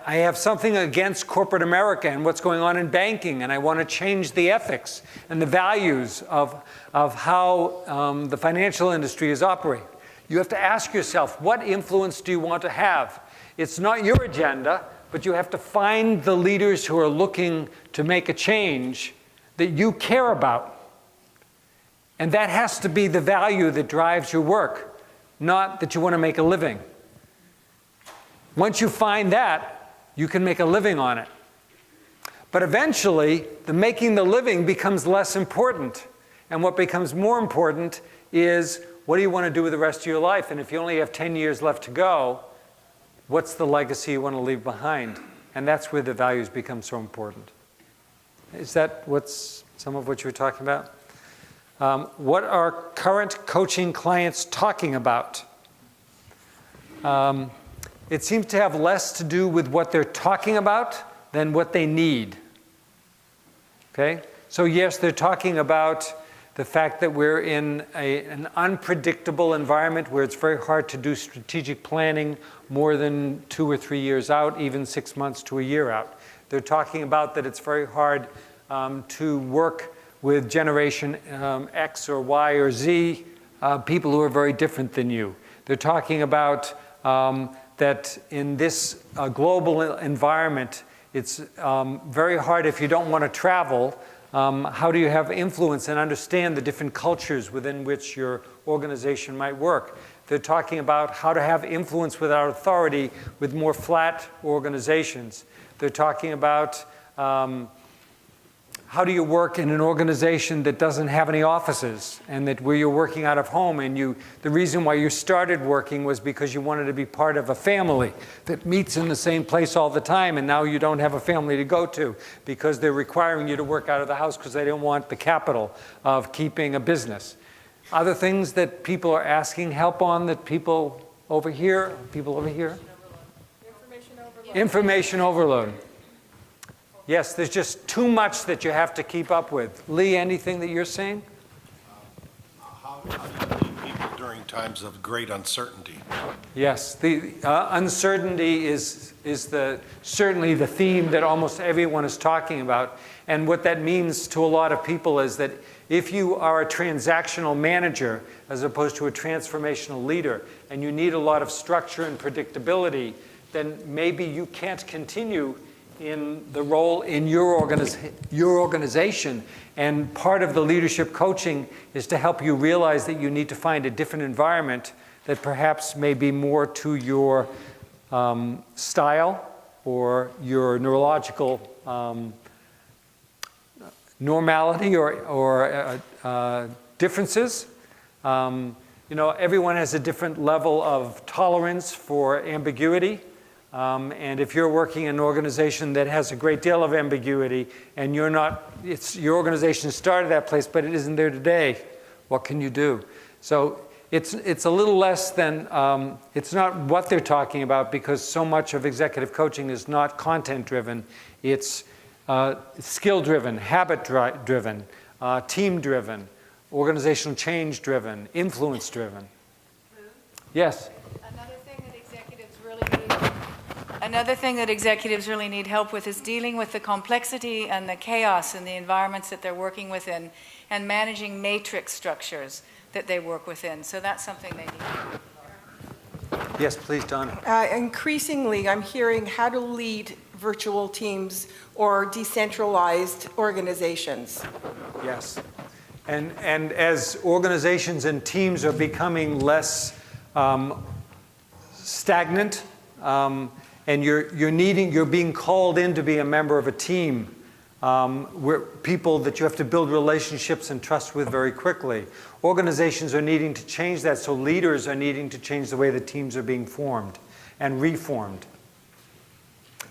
have something against corporate America and what's going on in banking, and I want to change the ethics and the values of how the financial industry is operating. You have to ask yourself, what influence do you want to have? It's not your agenda, but you have to find the leaders who are looking to make a change that you care about. And that has to be the value that drives your work, not that you want to make a living. Once you find that, you can make a living on it. But eventually, the making the living becomes less important. And what becomes more important is, what do you want to do with the rest of your life? And if you only have 10 years left to go, what's the legacy you want to leave behind? And that's where the values become so important. Is that some of what you were talking about? What are current coaching clients talking about? It seems to have less to do with what they're talking about than what they need. Okay? So yes, they're talking about the fact that we're in an unpredictable environment where it's very hard to do strategic planning more than 2 or 3 years out, even 6 months to a year out. They're talking about that it's very hard to work with Generation X or Y or Z, people who are very different than you. They're talking about that in this global environment, it's very hard if you don't want to travel. How do you have influence and understand the different cultures within which your organization might work? They're talking about how to have influence without authority with more flat organizations. They're talking about how do you work in an organization that doesn't have any offices and that where you're working out of home, and the reason why you started working was because you wanted to be part of a family that meets in the same place all the time, and now you don't have a family to go to because they're requiring you to work out of the house because they don't want the capital of keeping a business. Other things that people are asking help on that people over here? Information overload. Yes, there's just too much that you have to keep up with. Lee, anything that you're saying? How do you lead people during times of great uncertainty? Yes, the uncertainty is certainly the theme that almost everyone is talking about. And what that means to a lot of people is that if you are a transactional manager as opposed to a transformational leader, and you need a lot of structure and predictability, then maybe you can't continue in the role in your organization. And part of the leadership coaching is to help you realize that you need to find a different environment that perhaps may be more to your style or your neurological normality or differences. Everyone has a different level of tolerance for ambiguity. And if you're working in an organization that has a great deal of ambiguity and your organization started that place, but it isn't there today, what can you do? So it's a little less than, it's not what they're talking about, because so much of executive coaching is not content-driven. It's skill-driven, habit-driven, team-driven, organizational change-driven, influence-driven. Yes? Another thing that executives really need help with is dealing with the complexity and the chaos in the environments that they're working within, and managing matrix structures that they work within. So that's something they need. Yes, please, Donna. Increasingly, I'm hearing how to lead virtual teams or decentralized organizations. Yes. And as organizations and teams are becoming less stagnant, and you're being called in to be a member of a team, where people that you have to build relationships and trust with very quickly. Organizations are needing to change that, so leaders are needing to change the way the teams are being formed and reformed.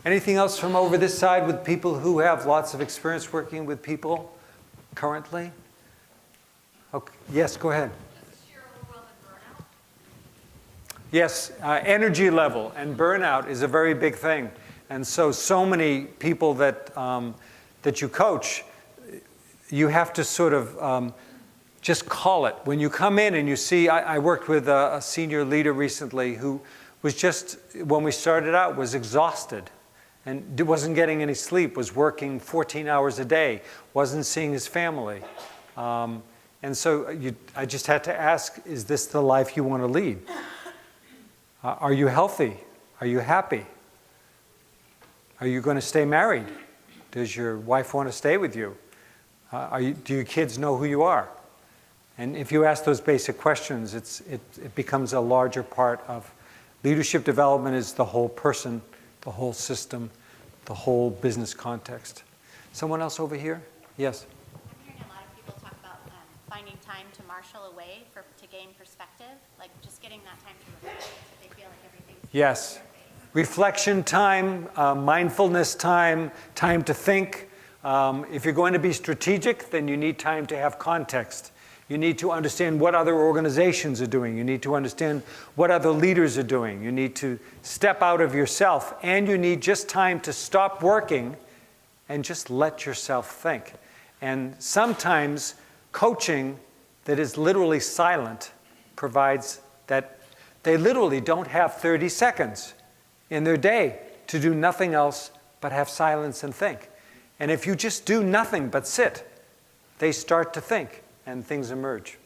Anything else from over this side with people who have lots of experience working with people currently? Okay. Yes, go ahead. Yes, energy level and burnout is a very big thing. And so many people that, that you coach, you have to sort of just call it. When you come in and you see, I worked with a senior leader recently who was just, when we started out, was exhausted and wasn't getting any sleep, was working 14 hours a day, wasn't seeing his family. And so I just had to ask, is this the life you want to lead? Are you healthy? Are you happy? Are you going to stay married? Does your wife want to stay with you? Do your kids know who you are? And if you ask those basic questions, it becomes a larger part of leadership development is the whole person, the whole system, the whole business context. Someone else over here? Yes? I'm hearing a lot of people talk about finding time to marshal away to gain perspective, like just getting that time to reflect so they feel like everything's... Yes. Reflection time, mindfulness time, time to think. If you're going to be strategic, then you need time to have context. You need to understand what other organizations are doing. You need to understand what other leaders are doing. You need to step out of yourself, and you need just time to stop working and just let yourself think. And sometimes coaching that is literally silent provides that they literally don't have 30 seconds in their day to do nothing else but have silence and think. And if you just do nothing but sit, they start to think and things emerge.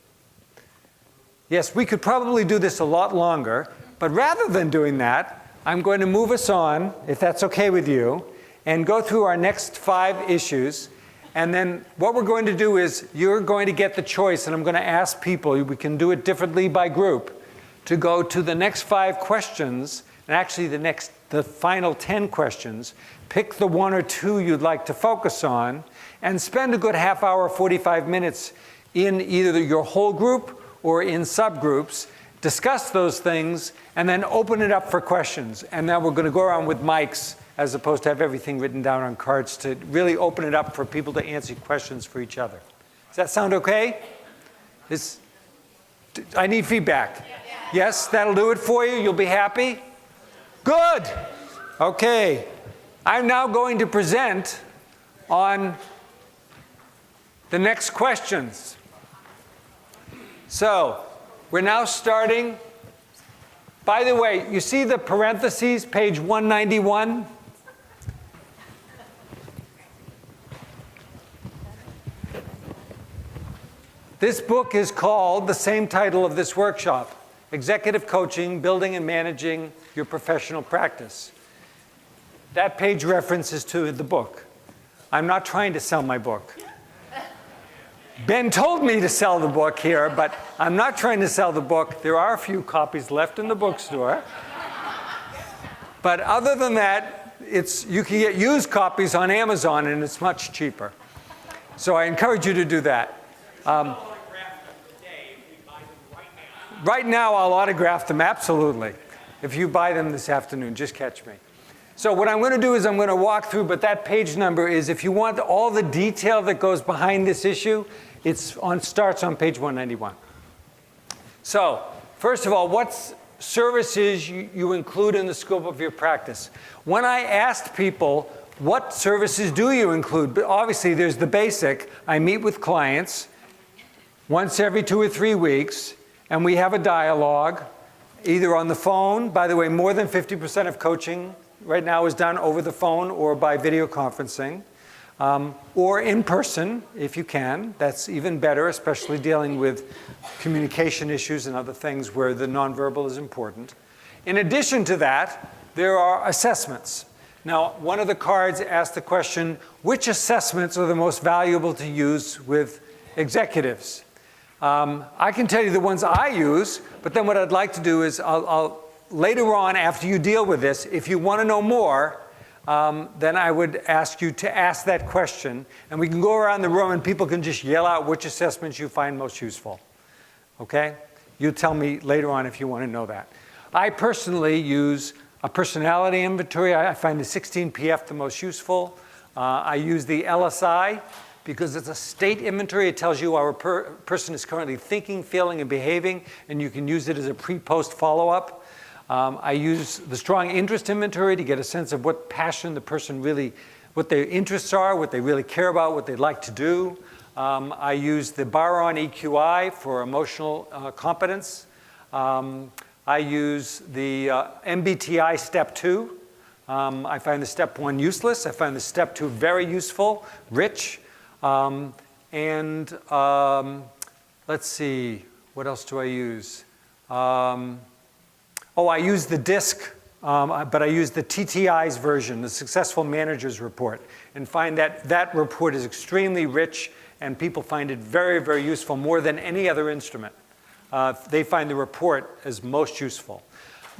Yes, we could probably do this a lot longer, but rather than doing that, I'm going to move us on, if that's okay with you, and go through our next 5 issues. And then what we're going to do is you're going to get the choice, and I'm going to ask people, we can do it differently by group, to go to the next 5 questions, and actually the final 10 questions, pick the 1 or 2 you'd like to focus on, and spend a good half hour, 45 minutes in either your whole group or in subgroups, discuss those things, and then open it up for questions. And now we're going to go around with mics as opposed to have everything written down on cards to really open it up for people to answer questions for each other. Does that sound okay? I need feedback. Yes, that'll do it for you. You'll be happy? Good. Okay. I'm now going to present on the next questions. So, we're now starting. By the way, you see the parentheses, page 191? This book is called, the same title of this workshop, Executive Coaching, Building and Managing Your Professional Practice. That page references to the book. I'm not trying to sell my book. Ben told me to sell the book here, but I'm not trying to sell the book. There are a few copies left in the bookstore. But other than that, you can get used copies on Amazon, and it's much cheaper. So I encourage you to do that. Right now, I'll autograph them, absolutely. If you buy them this afternoon, just catch me. So what I'm going to do is I'm going to walk through, but that page number is, if you want all the detail that goes behind this issue, starts on page 191. So, first of all, what services you include in the scope of your practice? When I asked people, what services do you include? But obviously, there's the basic. I meet with clients once every 2 or 3 weeks, and we have a dialogue, either on the phone. By the way, more than 50% of coaching right now is done over the phone or by video conferencing, or in person, if you can. That's even better, especially dealing with communication issues and other things where the nonverbal is important. In addition to that, there are assessments. Now, one of the cards asked the question, which assessments are the most valuable to use with executives? I can tell you the ones I use, but then what I'd like to do is I'll later on, after you deal with this, if you want to know more, then I would ask you to ask that question, and we can go around the room and people can just yell out which assessments you find most useful. Okay? You tell me later on if you want to know that. I personally use a personality inventory. I find the 16PF the most useful. I use the LSI because it's a state inventory. It tells you how a person is currently thinking, feeling, and behaving, and you can use it as a pre-post follow-up. I use the strong interest inventory to get a sense of what passion the person really, what their interests are, what they really care about, what they'd like to do. I use the Bar-on EQI for emotional competence. I use the MBTI Step 2. I find the Step 1 useless. I find the Step 2 very useful, rich. Let's see, what else do I use? I use the DISC, but I use the TTI's version, the Successful Managers Report, and find that that report is extremely rich, and people find it very, very useful, more than any other instrument. They find the report as most useful.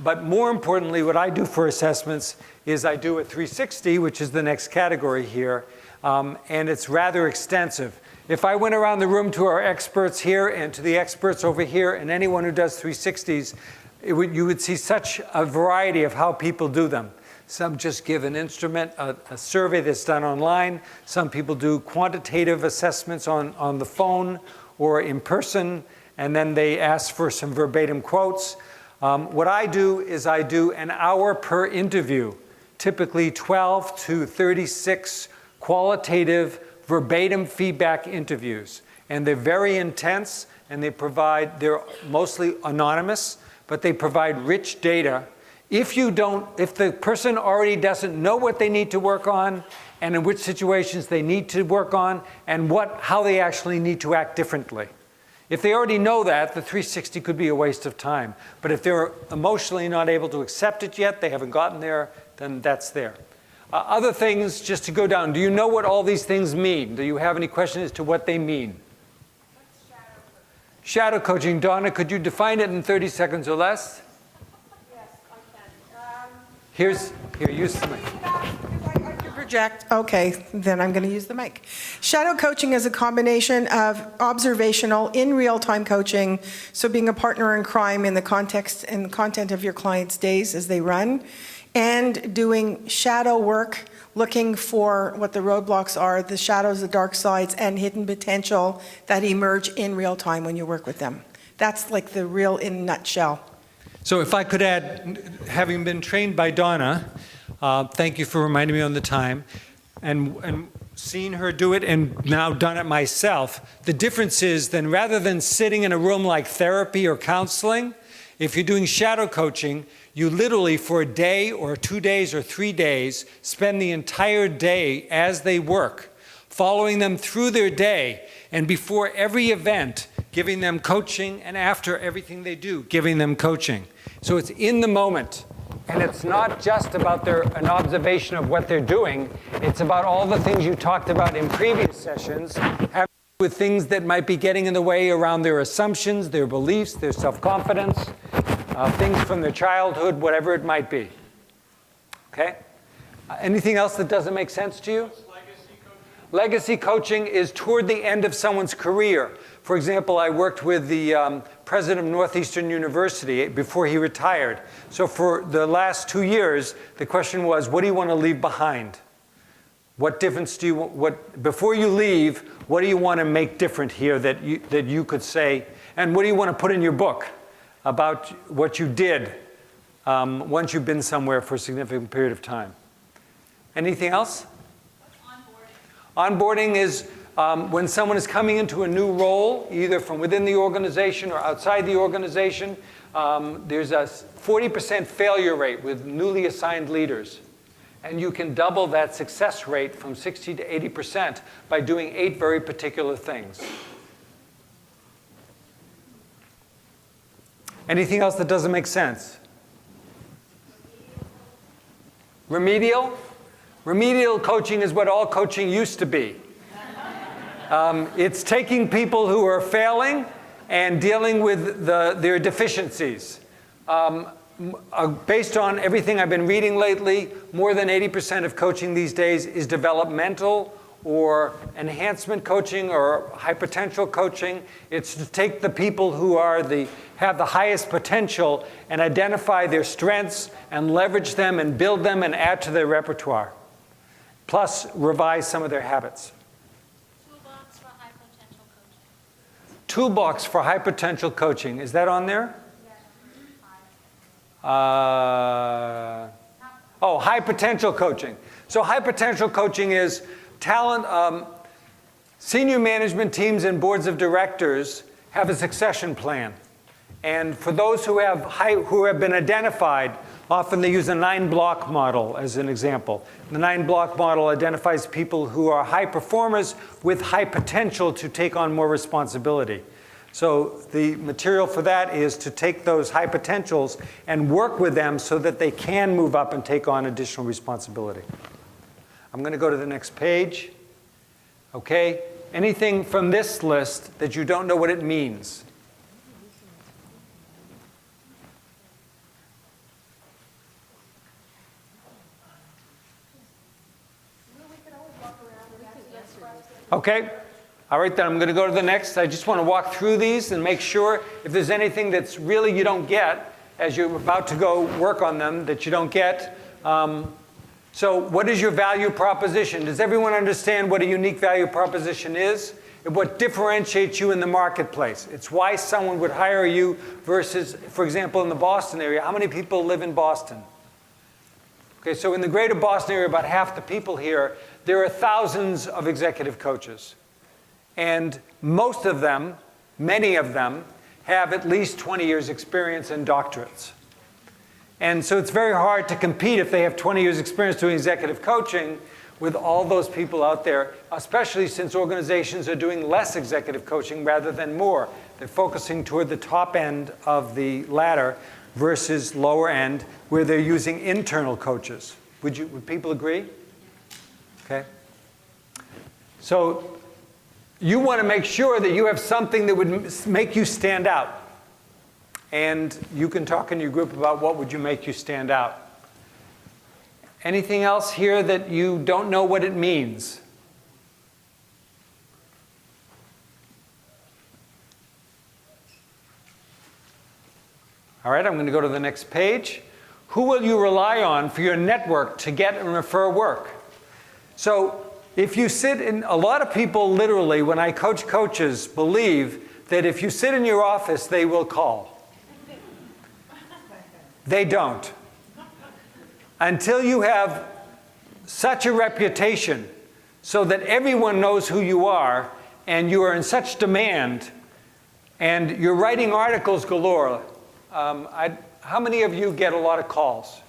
But more importantly, what I do for assessments is I do a 360, which is the next category here, and it's rather extensive. If I went around the room to our experts here and to the experts over here and anyone who does 360s, you would see such a variety of how people do them. Some just give an instrument, a survey that's done online. Some people do quantitative assessments on the phone or in person, and then they ask for some verbatim quotes. What I do is I do an hour per interview, typically 12 to 36 qualitative verbatim feedback interviews. And they're very intense, and they're mostly anonymous, but they provide rich data. If the person already doesn't know what they need to work on, and in which situations they need to work on, and how they actually need to act differently. If they already know that, the 360 could be a waste of time. But if they're emotionally not able to accept it yet, they haven't gotten there, then that's there. Other things, just to go down, do you know what all these things mean? Do you have any questions as to what they mean? Shadow coaching, Donna, could you define it in 30 seconds or less? Yes, I can. Here, use the mic. Project. Okay, then I'm going to use the mic. Shadow coaching is a combination of observational, in real-time coaching, so being a partner in crime in the context and content of your clients' days as they run, and doing shadow work, looking for what the roadblocks are, the shadows, the dark sides, and hidden potential that emerge in real time when you work with them. That's like the real in a nutshell. So if I could add, having been trained by Donna, thank you for reminding me on the time, and seeing her do it and now done it myself, the difference is then rather than sitting in a room like therapy or counseling, if you're doing shadow coaching, you literally for a day or 2 days or 3 days spend the entire day as they work, following them through their day, and before every event, giving them coaching, and after everything they do, giving them coaching. So it's in the moment. And it's not just about an observation of what they're doing. It's about all the things you talked about in previous sessions, having to do with things that might be getting in the way around their assumptions, their beliefs, their self-confidence, things from their childhood, whatever it might be. Okay? Anything else that doesn't make sense to you? Legacy coaching is toward the end of someone's career. For example, I worked with the president of Northeastern University before he retired. So for the last 2 years, the question was, what do you want to leave behind? What difference do you before you leave, what do you want to make different here that you could say, and what do you want to put in your book about what you did once you've been somewhere for a significant period of time? Anything else? Onboarding is when someone is coming into a new role, either from within the organization or outside the organization. There's a 40% failure rate with newly assigned leaders. And you can double that success rate from 60 to 80% by doing 8 very particular things. Anything else that doesn't make sense? Remedial? Remedial coaching is what all coaching used to be. It's taking people who are failing and dealing with their deficiencies. Based on everything I've been reading lately, more than 80% of coaching these days is developmental or enhancement coaching or high potential coaching. It's to take the people who have the highest potential and identify their strengths and leverage them and build them and add to their repertoire. Plus, revise some of their habits. toolbox for high potential coaching. Is that on there? High potential coaching. So high potential coaching is talent, senior management teams and boards of directors have a succession plan. And for those who have been identified, often they use a 9-block model as an example. The 9-block model identifies people who are high performers with high potential to take on more responsibility. So the material for that is to take those high potentials and work with them so that they can move up and take on additional responsibility. I'm going to go to the next page. Okay? Anything from this list that you don't know what it means? Okay. All right, then I'm going to go to the next. I just want to walk through these and make sure if there's anything that's really you don't get as you're about to go work on them that you don't get. So what is your value proposition? Does everyone understand what a unique value proposition is? And what differentiates you in the marketplace? It's why someone would hire you versus, for example, in the Boston area. How many people live in Boston? Okay, so in the greater Boston area, about half the people here, there are thousands of executive coaches. And most of them, many of them, have at least 20 years experience and doctorates. And so it's very hard to compete if they have 20 years experience doing executive coaching with all those people out there, especially since organizations are doing less executive coaching rather than more. They're focusing toward the top end of the ladder versus lower end where they're using internal coaches. Would people agree? Okay. So you want to make sure that you have something that would make you stand out. And you can talk in your group about what would you make you stand out. Anything else here that you don't know what it means? All right, I'm going to go to the next page. Who will you rely on for your network to get and refer work? So if you sit in, a lot of people literally, when I coach coaches, believe that if you sit in your office, they will call. They don't. Until you have such a reputation so that everyone knows who you are and you are in such demand and you're writing articles galore. How many of you get a lot of calls?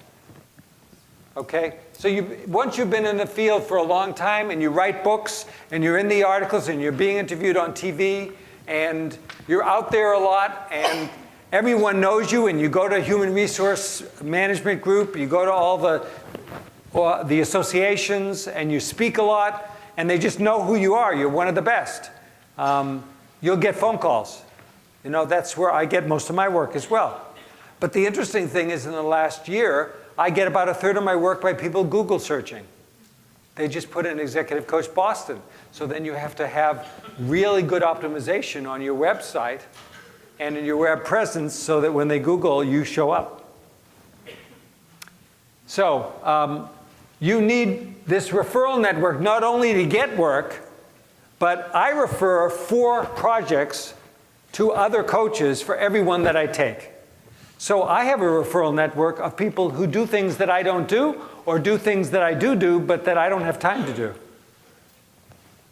Okay? So once you've been in the field for a long time and you write books and you're in the articles and you're being interviewed on TV and you're out there a lot and everyone knows you and you go to a human resource management group, you go to all the associations and you speak a lot and they just know who you are. You're one of the best. You'll get phone calls. You know, that's where I get most of my work as well. But the interesting thing is in the last year, I get about 1/3 of my work by people Google searching. They just put in Executive Coach Boston. So then you have to have really good optimization on your website and in your web presence so that when they Google, you show up. So you need this referral network not only to get work, but I refer 4 projects to other coaches for everyone that I take. So I have a referral network of people who do things that I don't do or do things that I do, but that I don't have time to do.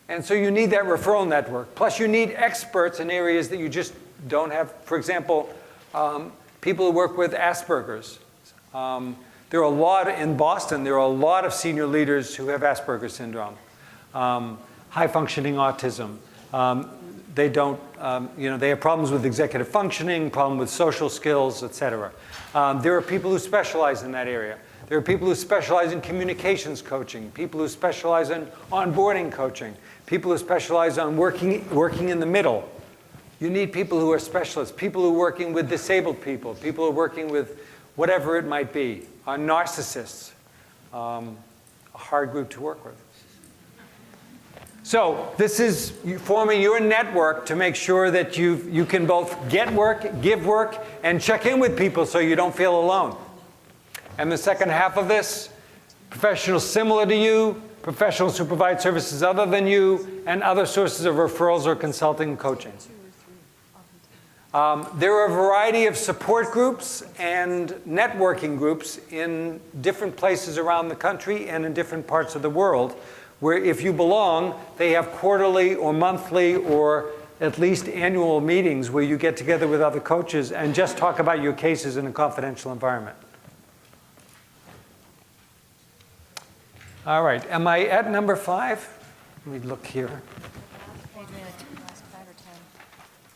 And so you need that referral network. Plus you need experts in areas that you just don't have. For example, people who work with Asperger's. There are a lot in Boston, there are a lot of senior leaders who have Asperger's syndrome, high functioning autism. They don't, they have problems with executive functioning, problem with social skills, et cetera. There are people who specialize in that area. There are people who specialize in communications coaching, people who specialize in onboarding coaching, people who specialize on working in the middle. You need people who are specialists, people who are working with disabled people, people who are working with whatever it might be, narcissists, a hard group to work with. So this is forming your network to make sure that you can both get work, give work, and check in with people so you don't feel alone. And the second half of this, professionals similar to you, professionals who provide services other than you, and other sources of referrals or consulting and coaching. There are a variety of support groups and networking groups in different places around the country and in different parts of the world, where if you belong, they have quarterly or monthly or at least annual meetings where you get together with other coaches and just talk about your cases in a confidential environment. All right, am I at number 5? Let me look here.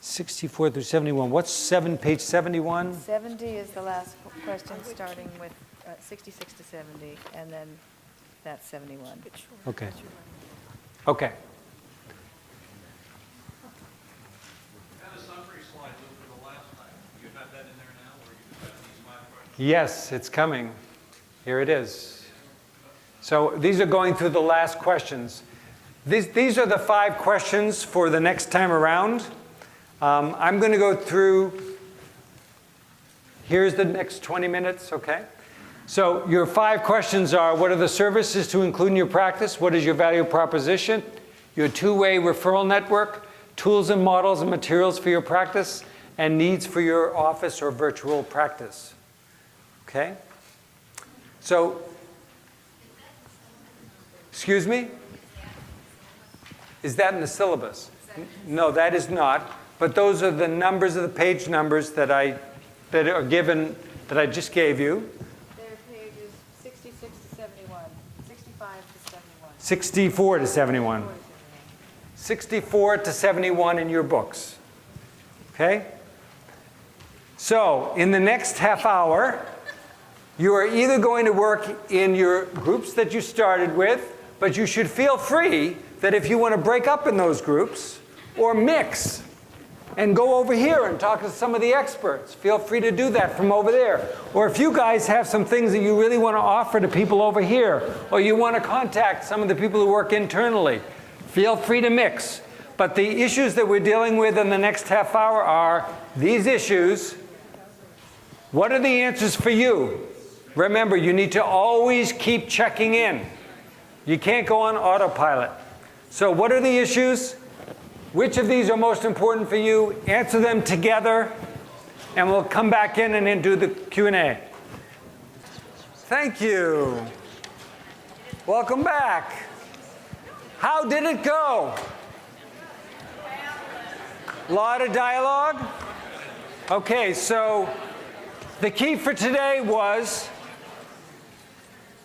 64 through 71. What's page 71? 70 is the last question, starting with 66 to 70, and then that's 71. Okay. Okay. Yes, it's coming. Here it is. So these are going through the last questions. These are the 5 questions for the next time around. I'm going to go through, here's the next 20 minutes, okay? So your 5 questions are, what are the services to include in your practice? What is your value proposition? Your 2-way referral network, tools and models and materials for your practice, and needs for your office or virtual practice. Okay? So, excuse me? Is that in the syllabus? No, that is not. But those are the numbers of the page numbers that are given, that I just gave you. They're pages 66 to 71, 65 to 71. 64 to 71. 64 to 71 in your books. Okay? So, in the next half hour, you are either going to work in your groups that you started with, but you should feel free that if you want to break up in those groups or mix and go over here and talk to some of the experts, feel free to do that from over there. Or if you guys have some things that you really want to offer to people over here, or you want to contact some of the people who work internally, feel free to mix. But the issues that we're dealing with in the next half hour are these issues. What are the answers for you? Remember, you need to always keep checking in. You can't go on autopilot. So what are the issues? Which of these are most important for you? Answer them together, and we'll come back in and then do the Q&A. Thank you. Welcome back. How did it go? A lot of dialogue? Okay, so the key for today was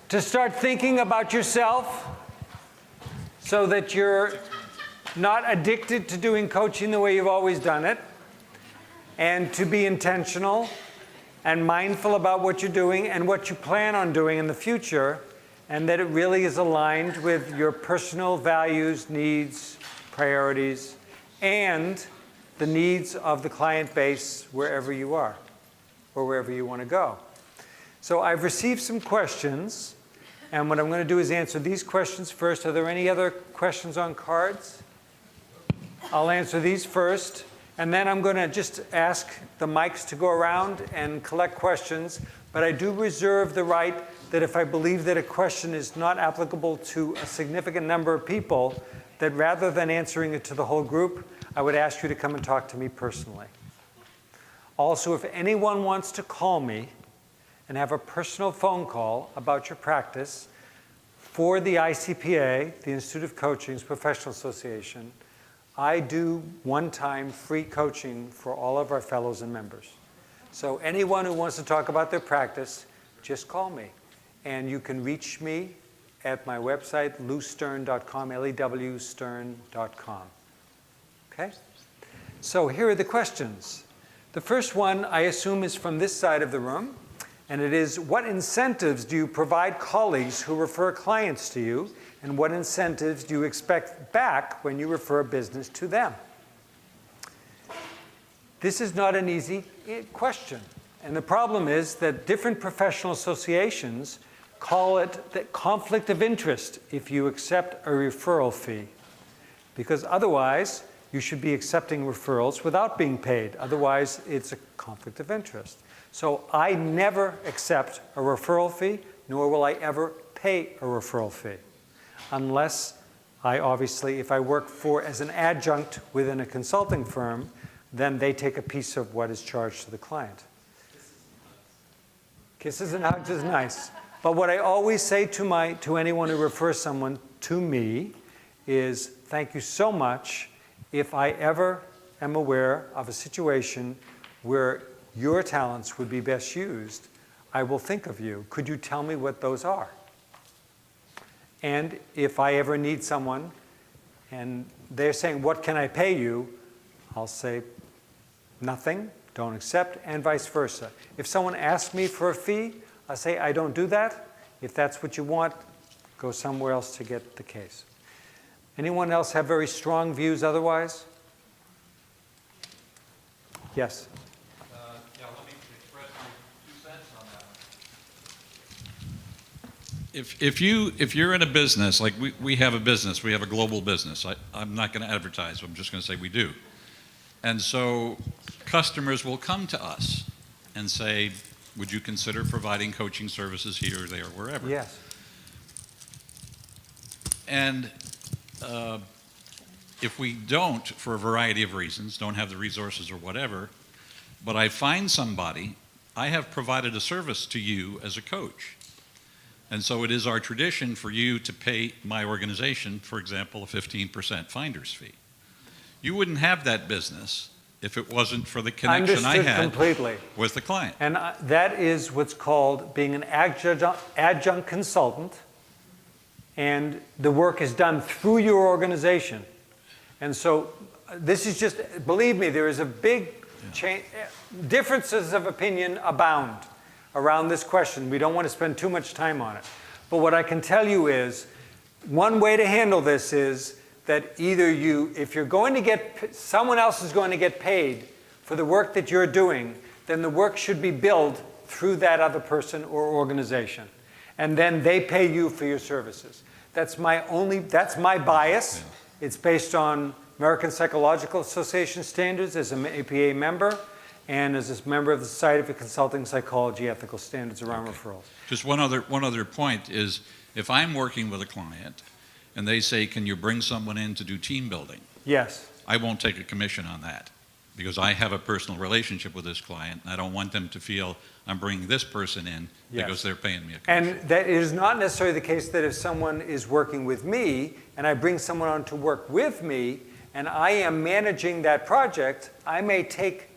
to start thinking about yourself so that you're not addicted to doing coaching the way you've always done it, and to be intentional and mindful about what you're doing and what you plan on doing in the future, and that it really is aligned with your personal values, needs, priorities, and the needs of the client base wherever you are or wherever you want to go. So I've received some questions, and what I'm going to do is answer these questions first. Are there any other questions on cards? I'll answer these first, and then I'm going to just ask the mics to go around and collect questions. But I do reserve the right that if I believe that a question is not applicable to a significant number of people, that rather than answering it to the whole group, I would ask you to come and talk to me personally. Also, if anyone wants to call me and have a personal phone call about your practice for the ICPA, the Institute of Coaching's Professional Association, I do one-time free coaching for all of our fellows and members. So anyone who wants to talk about their practice, just call me. And you can reach me at my website, lewstern.com, lewstern.com. Okay? So here are the questions. The first one, I assume, is from this side of the room. And it is, what incentives do you provide colleagues who refer clients to you? And what incentives do you expect back when you refer business to them? This is not an easy question. And the problem is that different professional associations call it the conflict of interest if you accept a referral fee. Because otherwise, you should be accepting referrals without being paid. Otherwise, it's a conflict of interest. So I never accept a referral fee, nor will I ever pay a referral fee. Unless I obviously, if I work as an adjunct within a consulting firm, then they take a piece of what is charged to the client. Kisses and hugs is nice. But what I always say to anyone who refers someone to me is, thank you so much. If I ever am aware of a situation where your talents would be best used, I will think of you. Could you tell me what those are? And if I ever need someone and they're saying, what can I pay you? I'll say, nothing, don't accept, and vice versa. If someone asks me for a fee, I say, I don't do that. If that's what you want, go somewhere else to get the case. Anyone else have very strong views otherwise? Yes? Yeah, let me express my 2 cents on that. If you're in a business, like we have a business, we have a global business. I'm not going to advertise, I'm just going to say we do. And so customers will come to us and say, would you consider providing coaching services here or there or wherever? Yes. And if we don't, for a variety of reasons, don't have the resources or whatever, but I find somebody, I have provided a service to you as a coach. And so it is our tradition for you to pay my organization, for example, a 15% finder's fee. You wouldn't have that business if it wasn't for the connection I had completely with the client. And that is what's called being an adjunct consultant, and the work is done through your organization. And so this is just, believe me, there is a big change. Differences of opinion abound around this question. We don't want to spend too much time on it. But what I can tell you is, one way to handle this is that either you, if you're going to get, someone else is going to get paid for the work that you're doing, then the work should be billed through that other person or organization. And then they pay you for your services. That's my bias. Yeah. It's based on American Psychological Association standards as an APA member and as a member of the Society for Consulting Psychology Ethical Standards around referrals. Just one other point is, if I'm working with a client and they say, can you bring someone in to do team building? Yes. I won't take a commission on that because I have a personal relationship with this client and I don't want them to feel I'm bringing this person in because they're paying me a commission. And that is not necessarily the case that if someone is working with me and I bring someone on to work with me and I am managing that project, I may take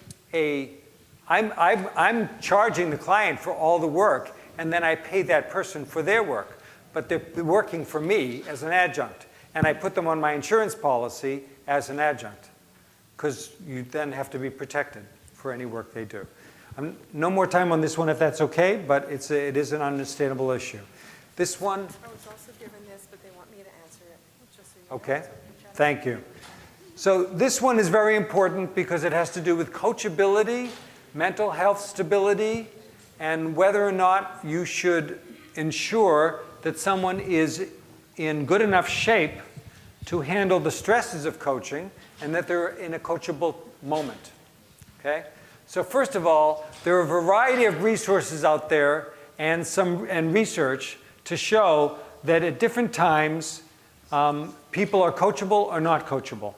I'm charging the client for all the work and then I pay that person for their work. But they're working for me as an adjunct. And I put them on my insurance policy as an adjunct, because you then have to be protected for any work they do. No more time on this one if that's okay, but it is an understandable issue. This one? I was also given this, but they want me to answer it. Just so you Okay, thank you. So this one is very important because it has to do with coachability, mental health stability, and whether or not you should ensure that someone is in good enough shape to handle the stresses of coaching and that they're in a coachable moment. Okay? So first of all, there are a variety of resources out there and research to show that at different times people are coachable or not coachable,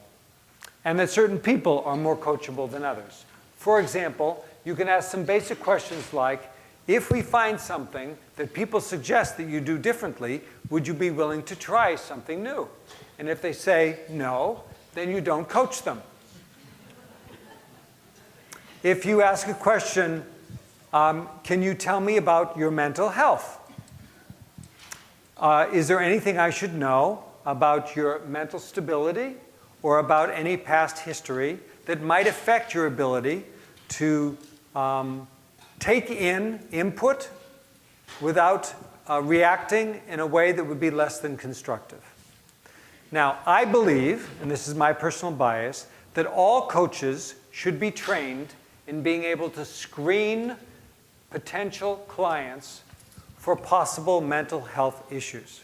and that certain people are more coachable than others. For example, you can ask some basic questions like, if we find something that people suggest that you do differently, would you be willing to try something new? And if they say no, then you don't coach them. If you ask a question, can you tell me about your mental health? Is there anything I should know about your mental stability or about any past history that might affect your ability to take in input without reacting in a way that would be less than constructive? Now, I believe, and this is my personal bias, that all coaches should be trained in being able to screen potential clients for possible mental health issues.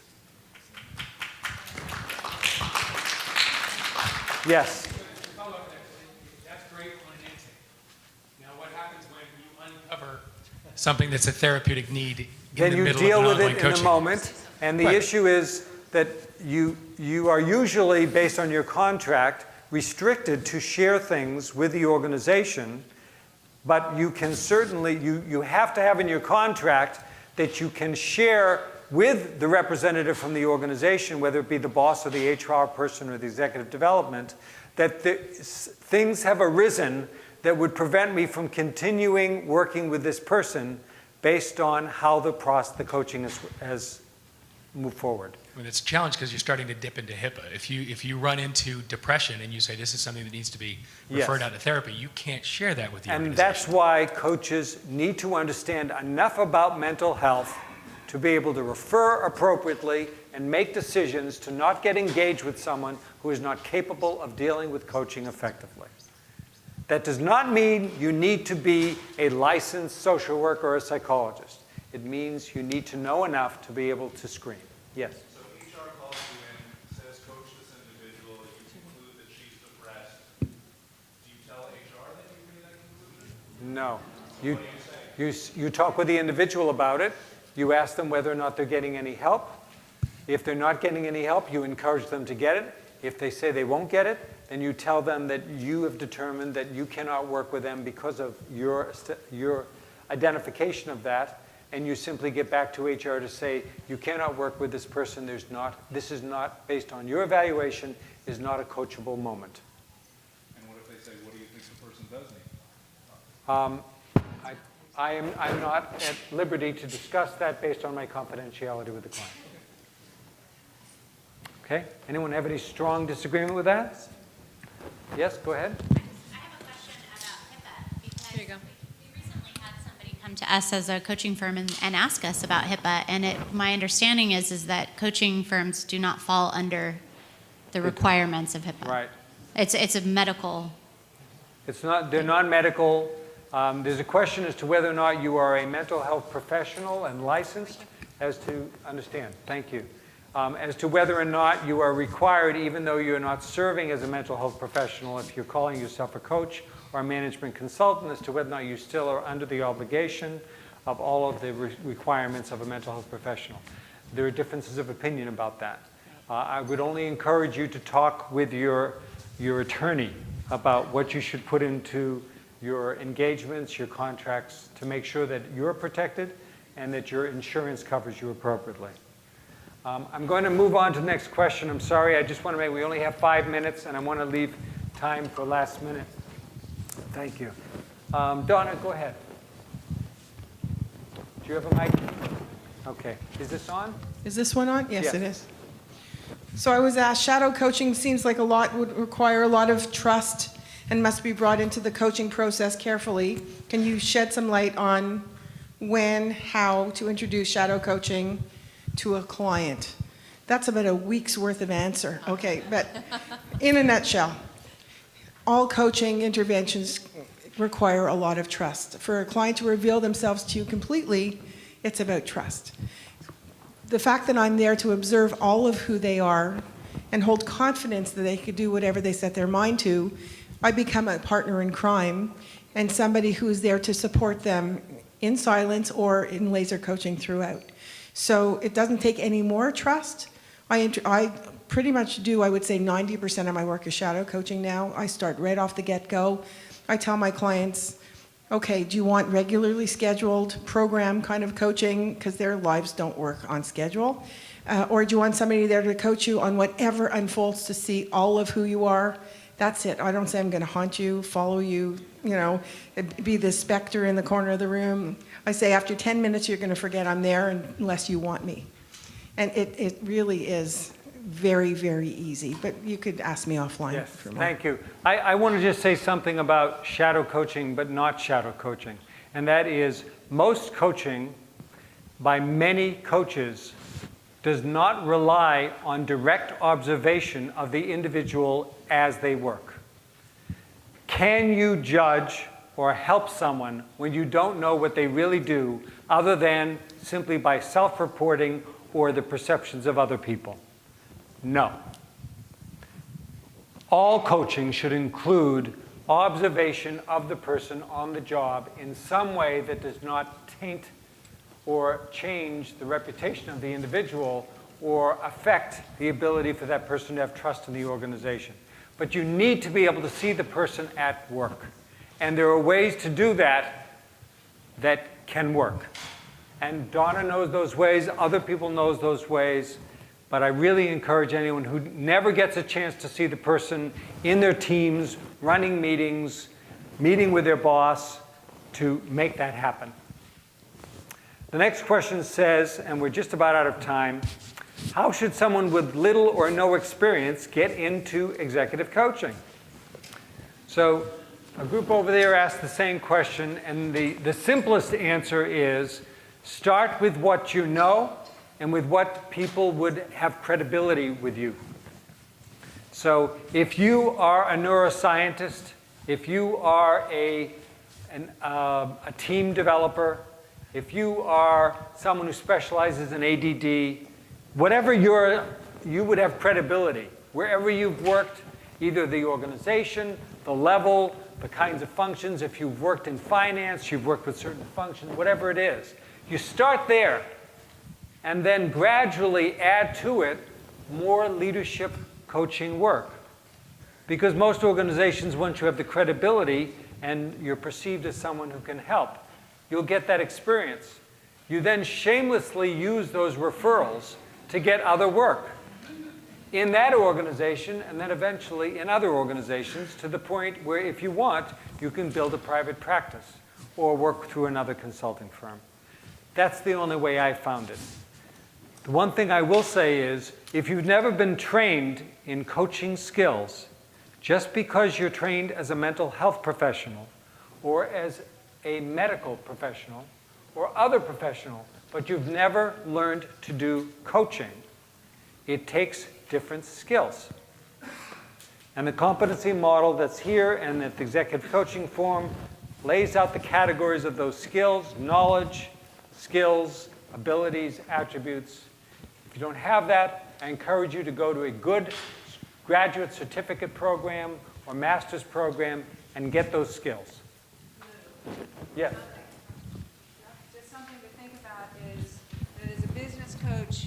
Yes? That's great on an intake. Now, what happens when you uncover something that's a therapeutic need in the middle of an Then you deal with ongoing it coaching? in a moment. And the issue is that you are usually, based on your contract, restricted to share things with the organization, but you can certainly, you have to have in your contract that you can share with the representative from the organization, whether it be the boss or the HR person or the executive development, that things have arisen that would prevent me from continuing working with this person based on how the coaching has moved forward. I mean, it's a challenge because you're starting to dip into HIPAA. If you run into depression and you say this is something that needs to be referred out to therapy, you can't share that with the organization. And that's why coaches need to understand enough about mental health to be able to refer appropriately and make decisions to not get engaged with someone who is not capable of dealing with coaching effectively. That does not mean you need to be a licensed social worker or a psychologist. It means you need to know enough to be able to screen. Yes? So HR calls you in, says, coach this individual, you conclude that she's depressed. Do you tell HR that you made that conclusion? No. What do you say? You talk with the individual about it. You ask them whether or not they're getting any help. If they're not getting any help, you encourage them to get it. If they say they won't get it, then you tell them that you have determined that you cannot work with them because of your identification of that, and you simply get back to HR to say, you cannot work with this person, this is not, based on your evaluation, is not a coachable moment. And what if they say, what do you think the person does need? I'm not at liberty to discuss that based on my confidentiality with the client. Okay? Anyone have any strong disagreement with that? Yes, go ahead. I have a question about HIPAA because we recently had somebody come to us as a coaching firm and ask us about HIPAA, and my understanding is that coaching firms do not fall under the requirements of HIPAA. Right. It's a medical. They're non-medical. There's a question as to whether or not you are a mental health professional and licensed, understand, thank you. As to whether or not you are required, even though you're not serving as a mental health professional, if you're calling yourself a coach or a management consultant, as to whether or not you still are under the obligation of all of the requirements of a mental health professional. There are differences of opinion about that. I would only encourage you to talk with your attorney about what you should put into your engagements, your contracts, to make sure that you're protected and that your insurance covers you appropriately. I'm going to move on to the next question. I'm sorry, I just want to we only have 5 minutes, and I want to leave time for last minute. Thank you. Donna, go ahead. Do you have a mic? Okay. Is this on? Is this one on? Yes, Yes. it is. So I was asked, shadow coaching seems like would require a lot of trust and must be brought into the coaching process carefully. Can you shed some light on when, how to introduce shadow coaching to a client? That's about a week's worth of answer. Okay, but in a nutshell, all coaching interventions require a lot of trust. For a client to reveal themselves to you completely, it's about trust. The fact that I'm there to observe all of who they are and hold confidence that they could do whatever they set their mind to, I become a partner in crime and somebody who's there to support them in silence or in laser coaching throughout. So it doesn't take any more trust. I pretty much do, I would say 90% of my work is shadow coaching now. I start right off the get-go. I tell my clients, okay, do you want regularly scheduled program kind of coaching because their lives don't work on schedule? Or do you want somebody there to coach you on whatever unfolds to see all of who you are? That's it. I don't say I'm going to haunt you, follow you, be the specter in the corner of the room. I say after 10 minutes, you're going to forget I'm there unless you want me. And it really is very, very easy. But you could ask me offline. Yes, for more. thank you. I want to just say something about shadow coaching, but not shadow coaching. And that is, most coaching by many coaches does not rely on direct observation of the individual as they work. Can you judge or help someone when you don't know what they really do, other than simply by self-reporting or the perceptions of other people? No. All coaching should include observation of the person on the job in some way that does not taint or change the reputation of the individual or affect the ability for that person to have trust in the organization. but you need to be able to see the person at work. And there are ways to do that that can work. And Donna knows those ways, other people knows those ways, but I really encourage anyone who never gets a chance to see the person in their teams, running meetings, meeting with their boss, to make that happen. The next question says, and we're just about out of time, how should someone with little or no experience get into executive coaching? So a group over there asked the same question, and the simplest answer is start with what you know and with what people would have credibility with you. So if you are a neuroscientist, if you are a team developer, if you are someone who specializes in ADD, whatever you would have credibility. Wherever you've worked, either the organization, the level, the kinds of functions, if you've worked in finance, you've worked with certain functions, whatever it is. You start there and then gradually add to it more leadership coaching work. Because most organizations, once you have the credibility and you're perceived as someone who can help, you'll get that experience. You then shamelessly use those referrals to get other work in that organization and then eventually in other organizations, to the point where if you want, you can build a private practice or work through another consulting firm. That's the only way I found it. The one thing I will say is, if you've never been trained in coaching skills, just because you're trained as a mental health professional or as a medical professional or other professional, but you've never learned to do coaching, it takes different skills. And the competency model that's here and that the executive coaching forum lays out the categories of those skills: knowledge, skills, abilities, attributes. If you don't have that, I encourage you to go to a good graduate certificate program or master's program and get those skills. Yes? Just something to think about is that as a business coach,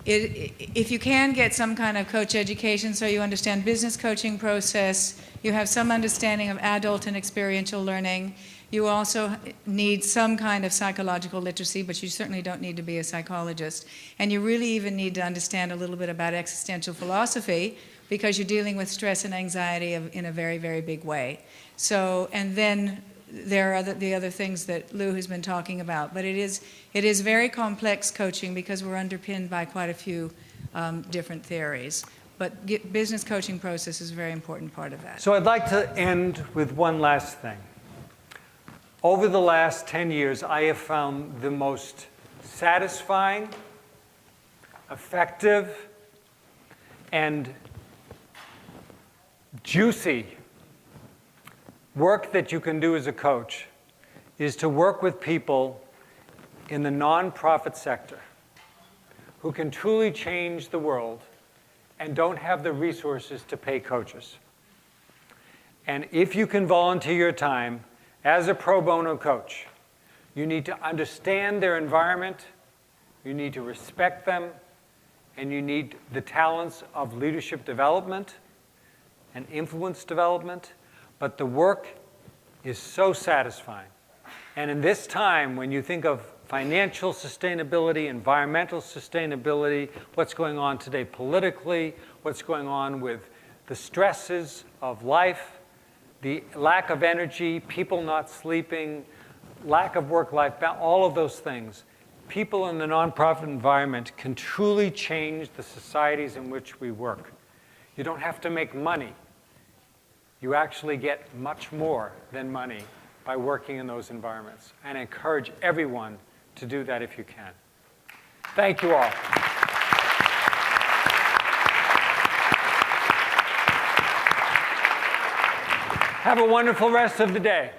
if you can get some kind of coach education so you understand business coaching process, you have some understanding of adult and experiential learning, you also need some kind of psychological literacy, but you certainly don't need to be a psychologist. And you really even need to understand a little bit about existential philosophy, because you're dealing with stress and anxiety in a very, very big way. So, and then there are the other things that Lou has been talking about. But it is very complex coaching because we're underpinned by quite a few different theories. But business coaching process is a very important part of that. So I'd like to end with one last thing. Over the last 10 years, I have found the most satisfying, effective, and juicy work that you can do as a coach is to work with people in the nonprofit sector who can truly change the world and don't have the resources to pay coaches. And if you can volunteer your time as a pro bono coach, you need to understand their environment, you need to respect them, and you need the talents of leadership development and influence development. But the work is so satisfying. And in this time, when you think of financial sustainability, environmental sustainability, what's going on today politically, what's going on with the stresses of life, the lack of energy, people not sleeping, lack of work-life balance, all of those things, people in the nonprofit environment can truly change the societies in which we work. You don't have to make money. You actually get much more than money by working in those environments. And I encourage everyone to do that if you can. Thank you all. Have a wonderful rest of the day.